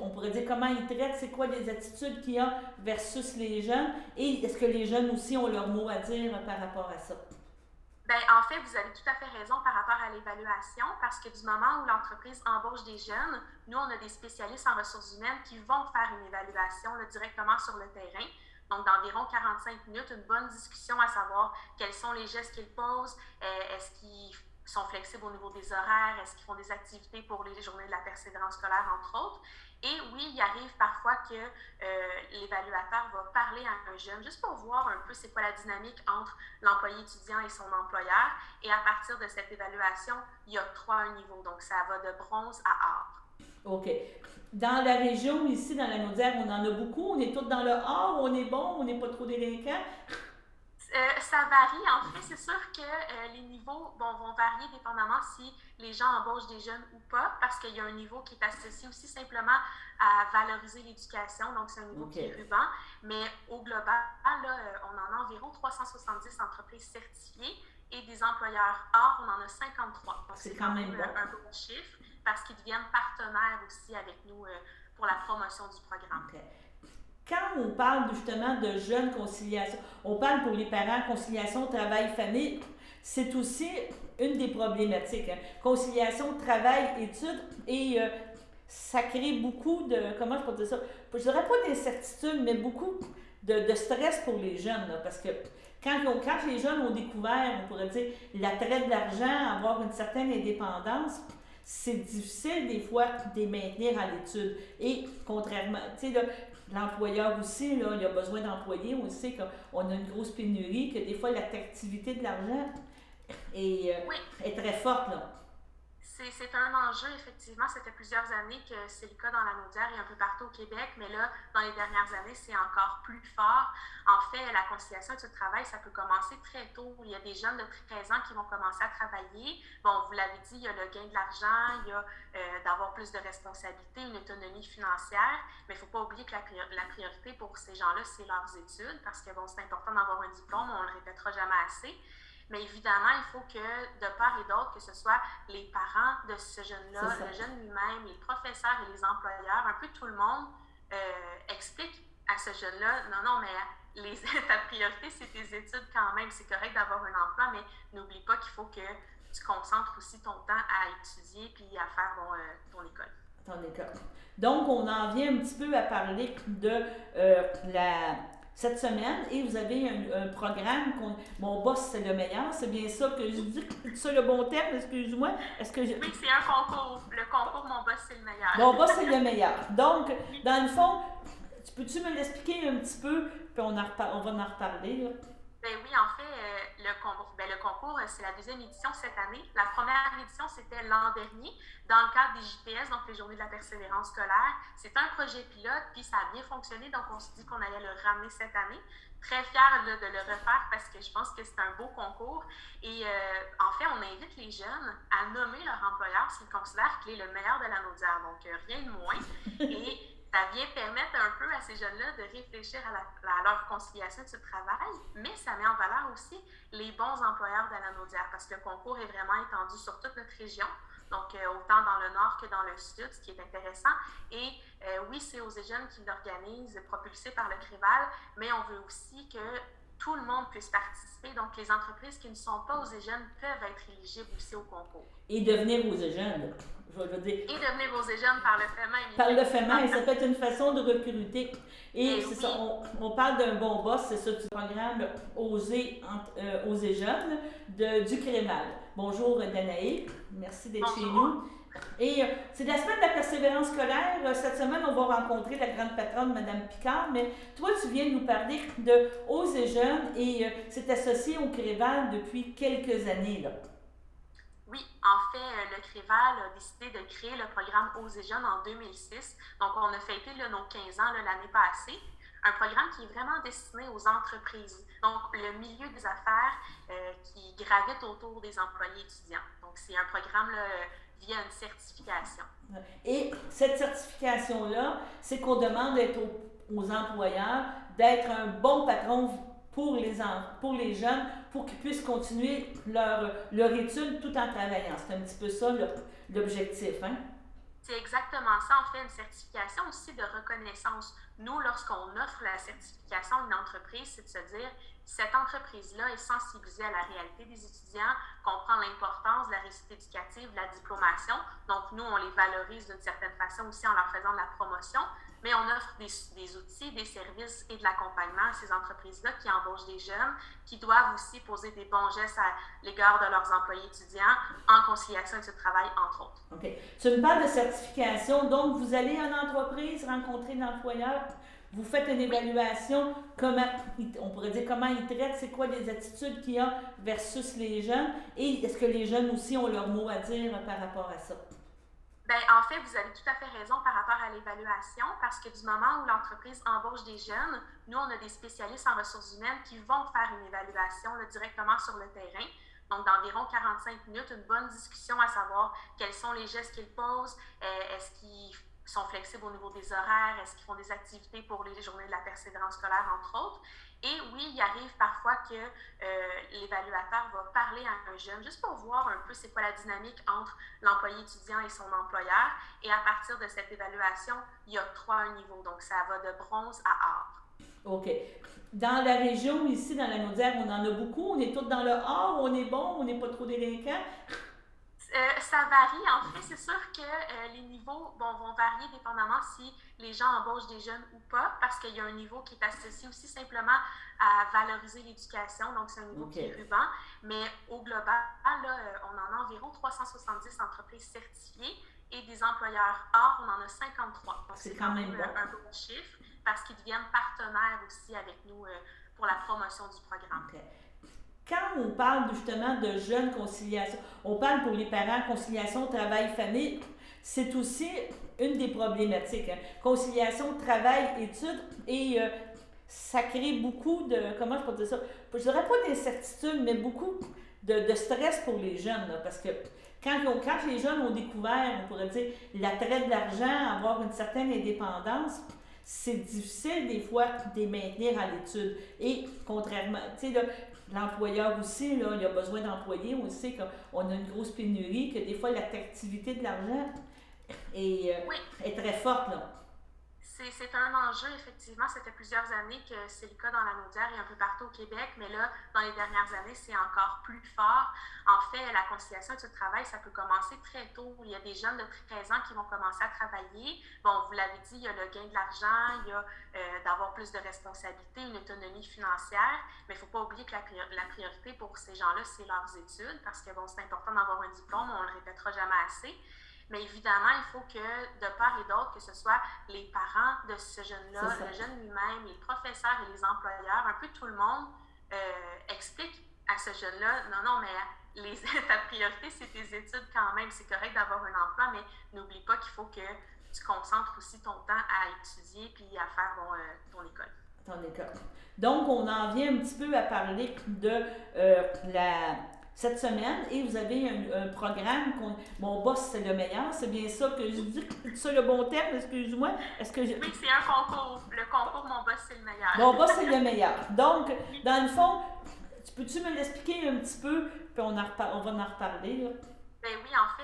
on pourrait dire comment ils traitent, c'est quoi les attitudes qu'il y a versus les jeunes, et est-ce que les jeunes aussi ont leur mot à dire par rapport à ça? Bien, en fait, vous avez tout à fait raison par rapport à l'évaluation, parce que du moment où l'entreprise embauche des jeunes, nous, on a des spécialistes en ressources humaines qui vont faire une évaluation directement sur le terrain. Donc, d'environ 45 minutes, une bonne discussion à savoir quels sont les gestes qu'ils posent, est-ce qu'ils sont flexibles au niveau des horaires, est-ce qu'ils font des activités pour les journées de la persévérance scolaire, entre autres. Et oui, il arrive parfois que l'évaluateur va parler à un jeune juste pour voir un peu c'est quoi la dynamique entre l'employé étudiant et son employeur. Et à partir de cette évaluation, il y a 3 niveaux. Donc, ça va de bronze à or. OK. Dans la région, ici, dans la Naudière, on en a beaucoup. On est tous dans le or, on est bon, on n'est pas trop délinquants. Ça varie. En fait, c'est sûr que les niveaux vont varier dépendamment si les gens embauchent des jeunes ou pas, parce qu'il y a un niveau qui est associé aussi simplement à valoriser l'éducation. Donc, c'est un niveau qui est ruban. Mais au global, là, on en a environ 370 entreprises certifiées et des employeurs or, on en a 53. Donc, c'est quand même bon. Un bon chiffre parce qu'ils deviennent partenaires aussi avec nous pour la promotion du programme. Okay. Quand on parle justement de jeunes conciliation, on parle pour les parents conciliation travail-famille, c'est aussi une des problématiques. Hein. Conciliation travail-études et ça crée beaucoup de, comment je peux dire ça, je dirais pas d'incertitude, mais beaucoup de stress pour les jeunes. Là, parce que quand les jeunes ont découvert, on pourrait dire, l'attrait de l'argent, avoir une certaine indépendance, c'est difficile des fois de les maintenir à l'étude. Et contrairement, tu sais, là, l'employeur aussi, là, il a besoin d'employés. On sait qu'on a une grosse pénurie, que des fois l'attractivité de l'argent est très forte. Là. C'est un enjeu, effectivement. Ça fait plusieurs années que c'est le cas dans la Naudière et un peu partout au Québec, mais là, dans les dernières années, c'est encore plus fort. En fait, la conciliation et le travail, ça peut commencer très tôt. Il y a des jeunes de 13 ans qui vont commencer à travailler. Bon, vous l'avez dit, il y a le gain de l'argent, il y a d'avoir plus de responsabilités, une autonomie financière, mais il ne faut pas oublier que la priorité pour ces gens-là, c'est leurs études, parce que bon, c'est important d'avoir un diplôme, on ne le répétera jamais assez. Mais évidemment, il faut que, de part et d'autre, que ce soit les parents de ce jeune-là, le jeune lui-même, les professeurs et les employeurs, un peu tout le monde explique à ce jeune-là, non, mais ta priorité, c'est tes études quand même. C'est correct d'avoir un emploi, mais n'oublie pas qu'il faut que tu concentres aussi ton temps à étudier puis à faire ton école. Ton école. Donc, on en vient un petit peu à parler de cette semaine, et vous avez un programme, Mon boss, c'est le meilleur, c'est bien ça que je dis, c'est ça le bon terme, excuse-moi? Oui, c'est un concours, le concours Mon boss, c'est le meilleur. Mon boss, c'est le meilleur. Donc, dans le fond, peux-tu me l'expliquer un petit peu, puis on va en reparler, là? Ben oui, en fait, le concours, c'est la 2e édition cette année. La première édition, c'était l'an dernier, dans le cadre des JPS, donc les Journées de la persévérance scolaire. C'est un projet pilote, puis ça a bien fonctionné, donc on s'est dit qu'on allait le ramener cette année. Très fière de le refaire parce que je pense que c'est un beau concours. Et en fait, on invite les jeunes à nommer leur employeur s'ils considèrent qu'il est le meilleur de la Naudière, donc rien de moins. Et ça vient permettre un peu à ces jeunes-là de réfléchir à leur conciliation de ce travail, mais ça met en valeur aussi les bons employeurs de la Naudière parce que le concours est vraiment étendu sur toute notre région, donc autant dans le nord que dans le sud, ce qui est intéressant. Et oui, c'est Osez Jeunes qui l'organise, propulsé par le CREVAL, mais on veut aussi que tout le monde puisse participer. Donc, les entreprises qui ne sont pas Osez Jeunes peuvent être éligibles aussi au concours. Et devenir Osez Jeunes, je veux dire. Et devenir Osez Jeunes par le fait même. Par le fait même, ça peut être une façon de recruter. Et c'est oui. ça, on parle d'un bon boss, c'est ça, du programme Osez Jeunes du CREVAL. Bonjour Danae, merci d'être chez nous. Et c'est la semaine de la persévérance scolaire. Cette semaine, on va rencontrer la grande patronne, Mme Picard, mais toi, tu viens nous parler de Osez Jeunes et c'est associé au CREVAL depuis quelques années, là. Oui, en fait, le CREVAL a décidé de créer le programme Osez Jeunes en 2006. Donc, on a fêté nos 15 ans l'année passée. Un programme qui est vraiment destiné aux entreprises, donc le milieu des affaires qui gravite autour des employés étudiants. Donc, c'est un programme via une certification. Et cette certification-là, c'est qu'on demande aux employeurs d'être un bon patron pour les jeunes, pour qu'ils puissent continuer leur étude tout en travaillant. C'est un petit peu ça l'objectif, hein? C'est exactement ça. On fait une certification aussi de reconnaissance. Nous, lorsqu'on offre la certification à une entreprise, c'est de se dire cette entreprise-là est sensibilisée à la réalité des étudiants, comprend l'importance de la réussite éducative, de la diplomation. Donc, nous, on les valorise d'une certaine façon aussi en leur faisant de la promotion, mais on offre des outils, des services et de l'accompagnement à ces entreprises-là qui embauchent des jeunes, qui doivent aussi poser des bons gestes à l'égard de leurs employés étudiants en conciliation avec ce travail, entre autres. OK. Tu me parles de certification, donc vous allez en entreprise rencontrer l'employeur, vous faites une évaluation, on pourrait dire comment ils traitent, c'est quoi les attitudes qu'il y a versus les jeunes, et est-ce que les jeunes aussi ont leur mot à dire par rapport à ça? Bien, en fait, vous avez tout à fait raison par rapport à l'évaluation, parce que du moment où l'entreprise embauche des jeunes, nous, on a des spécialistes en ressources humaines qui vont faire une évaluation directement sur le terrain. Donc, d'environ 45 minutes, une bonne discussion à savoir quels sont les gestes qu'ils posent, est-ce qu'ils sont flexibles au niveau des horaires, est-ce qu'ils font des activités pour les journées de la persévérance scolaire, entre autres. Et oui, il arrive parfois que l'évaluateur va parler à un jeune juste pour voir un peu c'est quoi la dynamique entre l'employé étudiant et son employeur. Et à partir de cette évaluation, il y a 3 niveaux. Donc, ça va de bronze à or. OK. Dans la région, ici, dans la Naudière, on en a beaucoup. On est tous dans le or, on est bon, on n'est pas trop délinquants. Ça varie. En fait, c'est sûr que les niveaux vont varier dépendamment si les gens embauchent des jeunes ou pas, parce qu'il y a un niveau qui est associé aussi simplement à valoriser l'éducation. Donc, c'est un niveau qui est ruban. Mais au global, là, on en a environ 370 entreprises certifiées et des employeurs or, on en a 53. Donc, c'est quand même bon. Un bon chiffre parce qu'ils deviennent partenaires aussi avec nous pour la promotion du programme. Okay. Quand on parle justement de jeunes conciliation, on parle pour les parents conciliation travail-famille, c'est aussi une des problématiques. Hein. Conciliation travail-études et ça crée beaucoup de, comment je peux dire ça, je dirais pas d'incertitude, mais beaucoup de stress pour les jeunes. Là, parce que quand les jeunes ont découvert, on pourrait dire, l'attrait de l'argent, avoir une certaine indépendance, c'est difficile des fois de les maintenir à l'étude. Et contrairement, tu sais, là, l'employeur aussi, là, il a besoin d'employés. On sait qu'on a une grosse pénurie, que des fois l'attractivité de l'argent est très forte. Là. C'est un enjeu, effectivement. Ça fait plusieurs années que c'est le cas dans la Naudière et un peu partout au Québec, mais là, dans les dernières années, c'est encore plus fort. En fait, la conciliation et le travail, ça peut commencer très tôt. Il y a des jeunes de 13 ans qui vont commencer à travailler. Bon, vous l'avez dit, il y a le gain de l'argent, il y a d'avoir plus de responsabilités, une autonomie financière, mais il ne faut pas oublier que la priorité pour ces gens-là, c'est leurs études, parce que bon, c'est important d'avoir un diplôme, on ne le répétera jamais assez. Mais évidemment, il faut que, de part et d'autre, que ce soit les parents de ce jeune-là, le jeune lui-même, les professeurs et les employeurs, un peu tout le monde explique à ce jeune-là, non, mais ta priorité, c'est tes études quand même. C'est correct d'avoir un emploi, mais n'oublie pas qu'il faut que tu concentres aussi ton temps à étudier puis à faire ton école. Ton école. Donc, on en vient un petit peu à parler de cette semaine et vous avez un programme, Mon boss c'est le meilleur, c'est bien ça que je dis, c'est ça le bon terme, excuse-moi. Est-ce que Oui, c'est un concours. Le concours Mon boss c'est le meilleur. Mon boss c'est le meilleur. Donc, dans le fond, peux-tu me l'expliquer un petit peu, puis on va en reparler, là? Ben oui, en fait,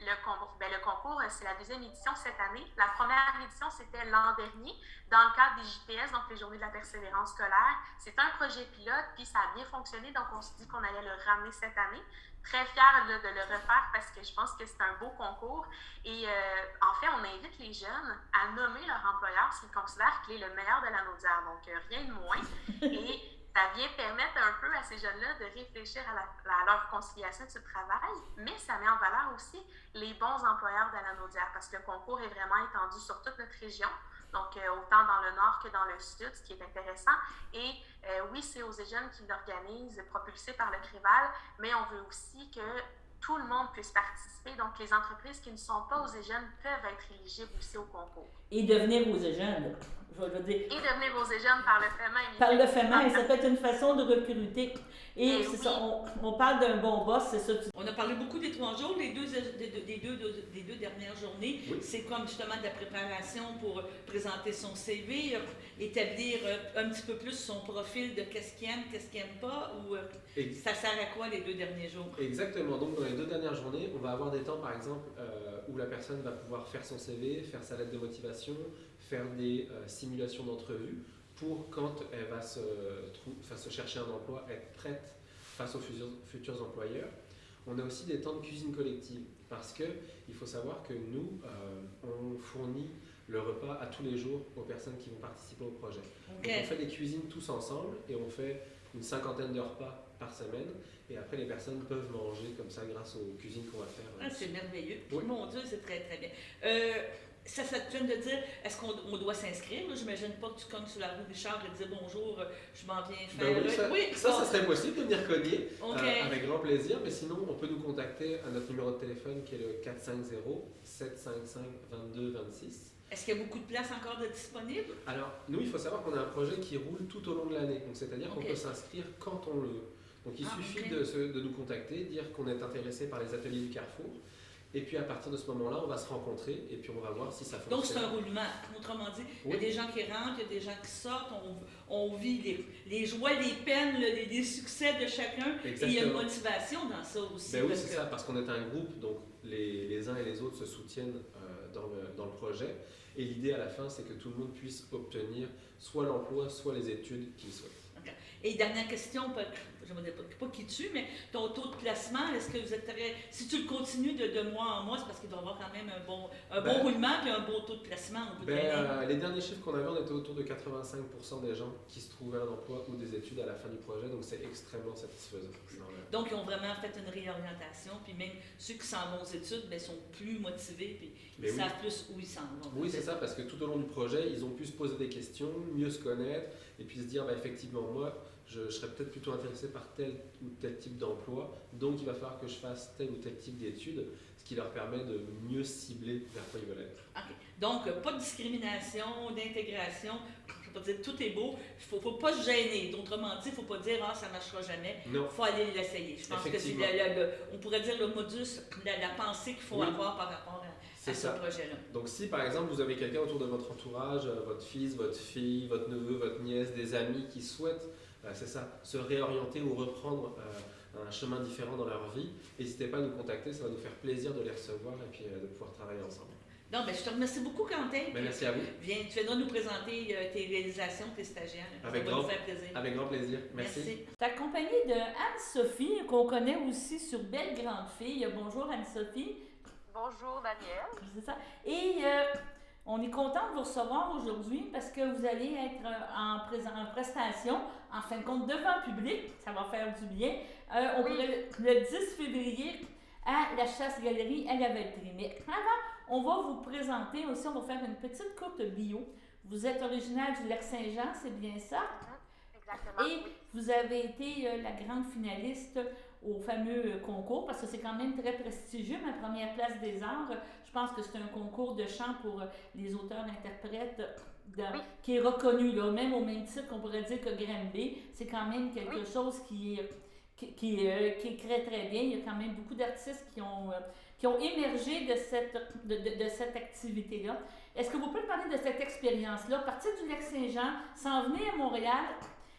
le concours, c'est la deuxième édition cette année. La première édition, c'était l'an dernier, dans le cadre des JPS, donc les Journées de la persévérance scolaire. C'est un projet pilote, puis ça a bien fonctionné, donc on s'est dit qu'on allait le ramener cette année. Très fière de le refaire parce que je pense que c'est un beau concours. Et en fait, on invite les jeunes à nommer leur employeur s'ils considèrent qu'il est le meilleur de la Naudière. Donc, rien de moins. Et ça vient permettre un peu à ces jeunes-là de réfléchir à leur conciliation de ce travail, mais ça met en valeur aussi les bons employeurs de la Naudière parce que le concours est vraiment étendu sur toute notre région, donc autant dans le nord que dans le sud, ce qui est intéressant. Et oui, c'est aux jeunes qui l'organisent, propulsés par le CREVAL, mais on veut aussi que tout le monde puisse participer. Donc, les entreprises qui ne sont pas aux jeunes peuvent être éligibles aussi au concours. Et devenir aux jeunes, je veux dire. Et devenir aux jeunes par le fait même. Par le fait même, ça peut être une façon de recruter. Et c'est oui. ça, on parle d'un bon boss, c'est ça. On a parlé beaucoup des 3 jours, des deux dernières journées. Oui. C'est comme justement de la préparation pour présenter son CV, établir un petit peu plus son profil de qu'est-ce qu'il aime, qu'est-ce qu'il n'aime pas, ou ça sert à quoi les 2 derniers jours? Exactement. Donc dans les 2 dernières journées, on va avoir des temps par exemple où la personne va pouvoir faire son CV, faire sa lettre de motivation, faire des simulations d'entrevue pour quand elle va se chercher un emploi, être prête face aux futurs employeurs. On a aussi des temps de cuisine collective parce qu'il faut savoir que nous, on fournit le repas à tous les jours aux personnes qui vont participer au projet. Okay. Donc on fait des cuisines tous ensemble et on fait une 50aine de repas par semaine et après les personnes peuvent manger comme ça grâce aux cuisines qu'on va faire. Ah, c'est merveilleux. Oui. Mon Dieu, c'est très très bien. Ça te vient de dire, est-ce qu'on doit s'inscrire? J'imagine pas que tu cognes sur la rue Richard et te dis bonjour, je m'en viens faire. Oui, ça serait possible de venir cogner avec grand plaisir, mais sinon on peut nous contacter à notre numéro de téléphone qui est le 450-755-2226. Est-ce qu'il y a beaucoup de places encore de disponibles? Alors, nous, il faut savoir qu'on a un projet qui roule tout au long de l'année, donc c'est-à-dire qu'on peut s'inscrire quand on le veut. Donc il suffit de nous contacter, dire qu'on est intéressé par les ateliers du Carrefour. Et puis à partir de ce moment-là, on va se rencontrer et puis on va voir si ça fonctionne. Donc c'est un roulement. Autrement dit, il y a des gens qui rentrent, il y a des gens qui sortent, on vit les joies, les peines, les succès de chacun. Exactement. Et il y a une motivation dans ça aussi. Ben oui, c'est ça, parce qu'on est un groupe, donc les uns et les autres se soutiennent dans le projet. Et l'idée à la fin, c'est que tout le monde puisse obtenir soit l'emploi, soit les études qu'il souhaite. Okay. Et dernière question, je ne vais pas qui tue, mais ton taux de placement, est-ce que vous êtes si tu le continues de mois en mois, c'est parce qu'il doit y avoir quand même un bon roulement et un bon taux de placement au bout de l'année? Les derniers chiffres qu'on avait, on était autour de 85% des gens qui se trouvaient un emploi ou des études à la fin du projet, donc c'est extrêmement satisfaisant. Donc ils ont vraiment fait une réorientation, puis même ceux qui s'en vont aux études sont plus motivés, puis ils savent plus où ils s'en vont. Oui, c'est ça, parce que tout au long du projet, ils ont pu se poser des questions, mieux se connaître, et puis se dire, effectivement, moi, je serais peut-être plutôt intéressé par tel ou tel type d'emploi, donc il va falloir que je fasse tel ou tel type d'études, ce qui leur permet de mieux cibler vers quoi ils veulent être. Okay. Donc, pas de discrimination, d'intégration, je ne peux pas dire tout est beau, il ne faut pas se gêner. Autrement dit, il ne faut pas dire « ça ne marchera jamais », il faut aller l'essayer. Je pense que c'est, on pourrait dire le modus, la pensée qu'il faut avoir par rapport à ce projet-là. Donc si par exemple vous avez quelqu'un autour de votre entourage, votre fils, votre fille, votre neveu, votre nièce, des amis qui souhaitent se réorienter ou reprendre un chemin différent dans leur vie, n'hésitez pas à nous contacter, ça va nous faire plaisir de les recevoir et puis de pouvoir travailler ensemble. Non, je te remercie beaucoup, Quentin. Merci à vous. Tu viendras nous présenter tes réalisations, tes stagiaires. Ça va nous faire plaisir. Avec grand plaisir. Merci. Tu es accompagnée de Anne-Sophie, qu'on connaît aussi sur Belle Grande Fille. Bonjour Anne-Sophie. Bonjour Danielle. C'est ça. Et on est content de vous recevoir aujourd'hui parce que vous allez être en prestation, en fin de compte, devant le public. Ça va faire du bien. Pourrait, le 10 février à la Chasse-Galerie à la Valtrie. Mais avant, on va vous présenter aussi, on va faire une petite courte bio. Vous êtes originaire du Lac-Saint-Jean, c'est bien ça? Exactement. Et vous avez été la grande finaliste au fameux concours, parce que c'est quand même très prestigieux, ma première place des arts. Je pense que c'est un concours de chant pour les auteurs-interprètes qui est reconnu, là, même au même titre qu'on pourrait dire que Granby. C'est quand même quelque chose qui qui écrit très bien. Il y a quand même beaucoup d'artistes qui ont émergé de cette activité-là. Est-ce que vous pouvez parler de cette expérience-là? Partir du Lac-Saint-Jean, s'en venir à Montréal,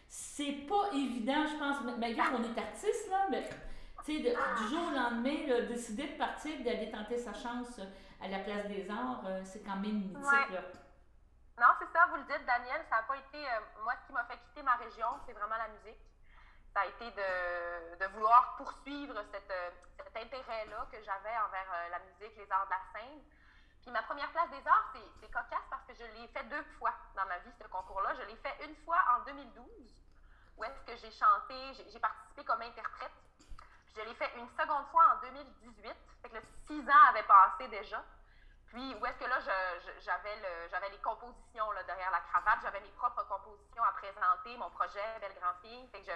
c'est pas évident, je pense, malgré qu'on est artiste, là, mais du jour au lendemain, là, décider de partir, d'aller tenter sa chance à la Place des Arts, c'est quand même mythique. Là. Non, c'est ça, vous le dites, Daniel, ça n'a pas été... moi, ce qui m'a fait quitter ma région, c'est vraiment la musique. Ça a été de vouloir poursuivre cet intérêt-là que j'avais envers la musique, les arts de la scène. Puis ma première Place des Arts, c'est cocasse parce que je l'ai fait 2 fois dans ma vie, ce concours-là. Je l'ai fait une fois en 2012, où est-ce que j'ai chanté, j'ai participé comme interprète. Puis je l'ai fait une seconde fois en 2018, fait que 6 ans avaient passé déjà. Puis où est-ce que là, j'avais les compositions là, derrière la cravate, j'avais mes propres compositions à présenter, mon projet Belle Grand Fille. Fait que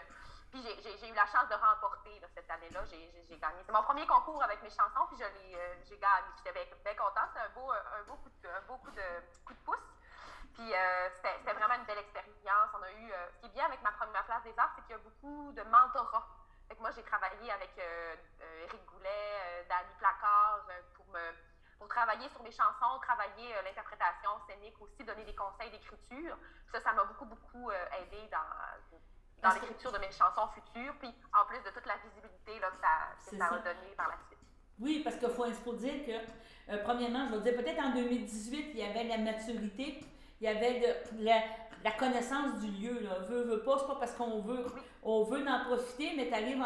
puis j'ai eu la chance de remporter là, cette année-là, j'ai gagné. C'est mon premier concours avec mes chansons, puis j'ai gagné. J'étais bien contente, c'est un beau coup de pouce. Puis c'était vraiment une belle expérience. On a eu, ce qui est bien avec ma première Place des Arts, c'est qu'il y a beaucoup de mentorat. Fait que moi, j'ai travaillé avec Éric Goulet, Dany Placard pour travailler sur mes chansons, travailler l'interprétation scénique, aussi donner des conseils d'écriture. Ça m'a beaucoup aidé dans l'écriture de mes chansons futures, puis en plus de toute la visibilité là, que ça a donné par la suite. Oui, parce qu'il faut dire que, premièrement, je vais dire, peut-être en 2018, il y avait la maturité, il y avait la connaissance du lieu. Là. Veut pas, c'est pas parce qu'on veut en profiter, mais tu arrives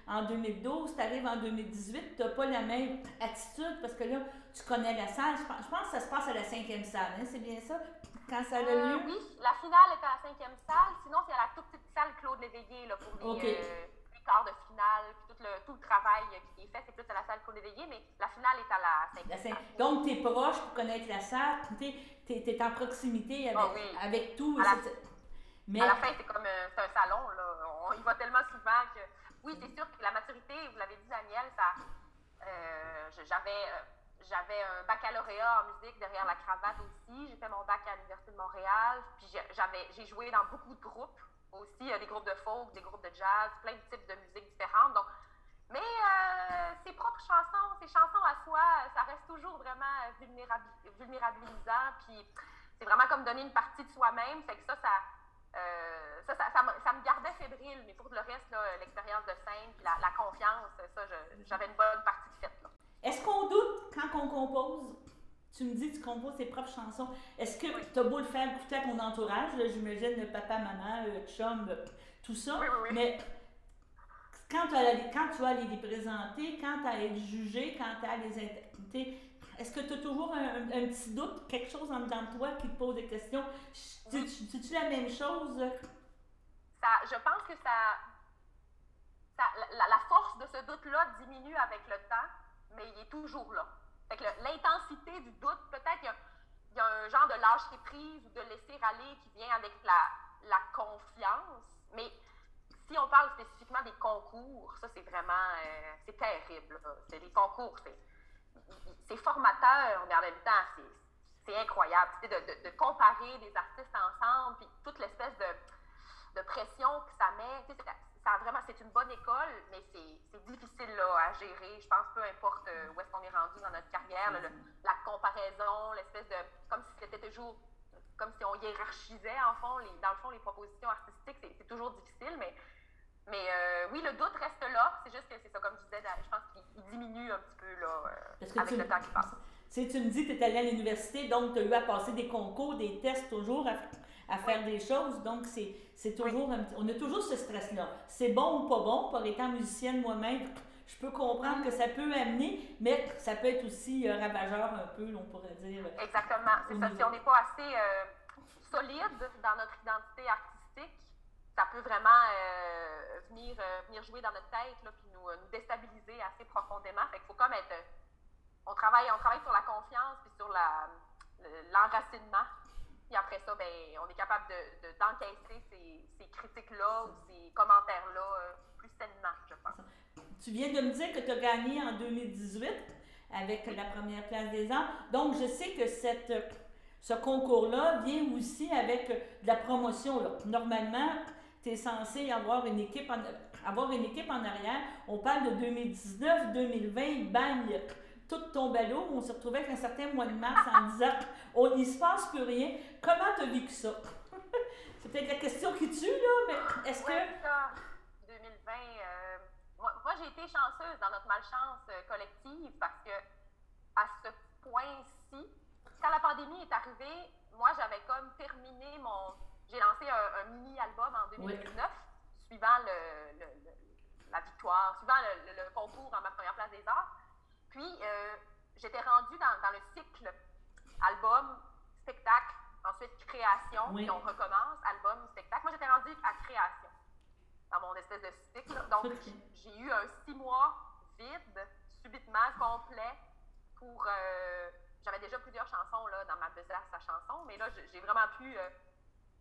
en 2012, tu arrives en 2018, tu n'as pas la même attitude, parce que là, tu connais la salle. Je pense que ça se passe à la 5e salle, hein? C'est bien ça? Quand ça a lieu? Oui, la finale est à la 5e salle. Sinon, c'est à la toute petite salle Claude Léveillé là, pour les quarts de finale. Puis tout le travail qui est fait, c'est plus à la salle Claude Léveillé, mais la finale est à la 5e salle. Donc, tu es proche pour connaître la salle. Tu es en proximité avec tout. Mais à la fin, c'est un salon. Là. On y va tellement souvent que... Oui, c'est sûr que la maturité, vous l'avez dit, Daniel, j'avais un baccalauréat en musique derrière la cravate aussi. J'ai fait mon bac à l'Université de Montréal. Puis j'ai joué dans beaucoup de groupes aussi, des groupes de folk, des groupes de jazz, plein de types de musique différentes. Donc, mais ses propres chansons, ses chansons à soi, ça reste toujours vraiment vulnérabilisant. Puis c'est vraiment comme donner une partie de soi-même. Fait que ça me gardait fébrile. Mais pour le reste, l'expérience de scène, puis la confiance, j'avais une bonne partie de faite. Est-ce qu'on doute quand on compose? Tu me dis que tu composes tes propres chansons. Est-ce que tu as beau le faire écouter à ton entourage, là, j'imagine le papa, maman, le chum, tout ça, oui. Mais quand tu vas aller les présenter, quand tu as à être jugé, quand tu as à les interpréter, est-ce que tu as toujours un petit doute, quelque chose en dedans de toi qui te pose des questions? C'est-tu la même chose? Je pense que la force de ce doute-là diminue avec le temps, mais il est toujours là. Fait que l'intensité du doute, peut-être qu'il y a un genre de lâcher prise ou de laisser aller qui vient avec la confiance, mais si on parle spécifiquement des concours, ça c'est vraiment, c'est terrible. C'est des concours, c'est formateur, mais en même temps, c'est incroyable. De comparer des artistes ensemble, puis toute l'espèce de pression que ça met, c'est une bonne école, mais c'est difficile là, à gérer. Je pense peu importe où est-ce qu'on est rendu dans notre carrière, la comparaison, l'espèce de... Comme si c'était toujours... Comme si on hiérarchisait, dans le fond, les propositions artistiques, c'est toujours difficile, mais oui, le doute reste là. C'est juste que c'est ça, comme je disais, je pense qu'il diminue un petit peu là, avec le temps qui passe. Tu me dis que tu es allé à l'université, donc tu as eu à passer des concours, des tests toujours, à faire des choses. Donc, c'est toujours on a toujours ce stress-là. C'est bon ou pas bon. Par étant musicienne moi-même, je peux comprendre que ça peut amener, mais ça peut être aussi ravageur un peu, on pourrait dire. Exactement. C'est ça. Si on n'est pas assez solide dans notre identité artistique, ça peut vraiment venir jouer dans notre tête, là, puis nous déstabiliser assez profondément. Fait qu'il faut comme être... On travaille sur la confiance puis sur l'enracinement. Puis après ça, on est capable d'encaisser ces critiques-là ou ces commentaires-là plus sainement, je pense. Tu viens de me dire que tu as gagné en 2018 avec la première Place des Arts. Donc, je sais que ce concours-là vient aussi avec de la promotion. Là. Normalement, tu es censé avoir une équipe avoir une équipe en arrière. On parle de 2019-2020, bang, tout tombe à l'eau. On se retrouvait avec un certain mois de mars en disant on n'y se passe plus rien. Comment tu as vécu ça? C'est peut-être la question qui tue, là, mais est-ce que. Ça, 2020, moi j'ai été chanceuse dans notre malchance collective parce que à ce point-ci, quand la pandémie est arrivée, moi j'avais comme terminé j'ai lancé un mini-album en 2019, suivant la victoire, suivant le concours en ma première place des arts. Puis j'étais rendue dans le cycle album, spectacle, ensuite création, puis on recommence, album, spectacle. Moi, j'étais rendue à création dans mon espèce de cycle. Donc, j'ai eu un 6 mois vide, subitement, complet, pour... j'avais déjà plusieurs chansons là, dans ma besace à chanson, mais là, j'ai vraiment pu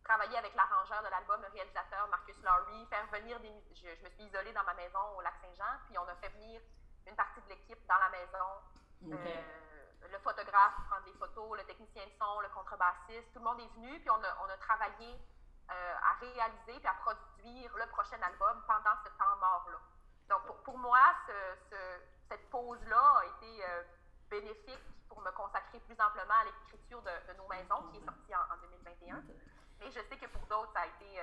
travailler avec l'arrangeur de l'album, le réalisateur Marcus Lowry, faire venir des... Je me suis isolée dans ma maison au Lac-Saint-Jean, puis on a fait venir une partie de l'équipe dans la maison. Le photographe pour prendre des photos, le technicien de son, le contrebassiste, tout le monde est venu, puis on a travaillé à réaliser puis à produire le prochain album pendant ce temps mort-là. Donc pour moi, cette pause-là a été bénéfique pour me consacrer plus amplement à l'écriture de Nos Maisons, qui est sortie en 2021. Mais je sais que pour d'autres, ça a été...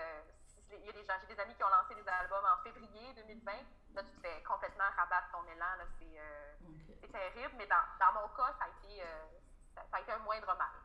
j'ai des amis qui ont lancé des albums en février 2020. Là, tu te fais complètement rabattre ton élan. Là, c'est terrible. Mais dans mon cas, ça a été un moindre mal.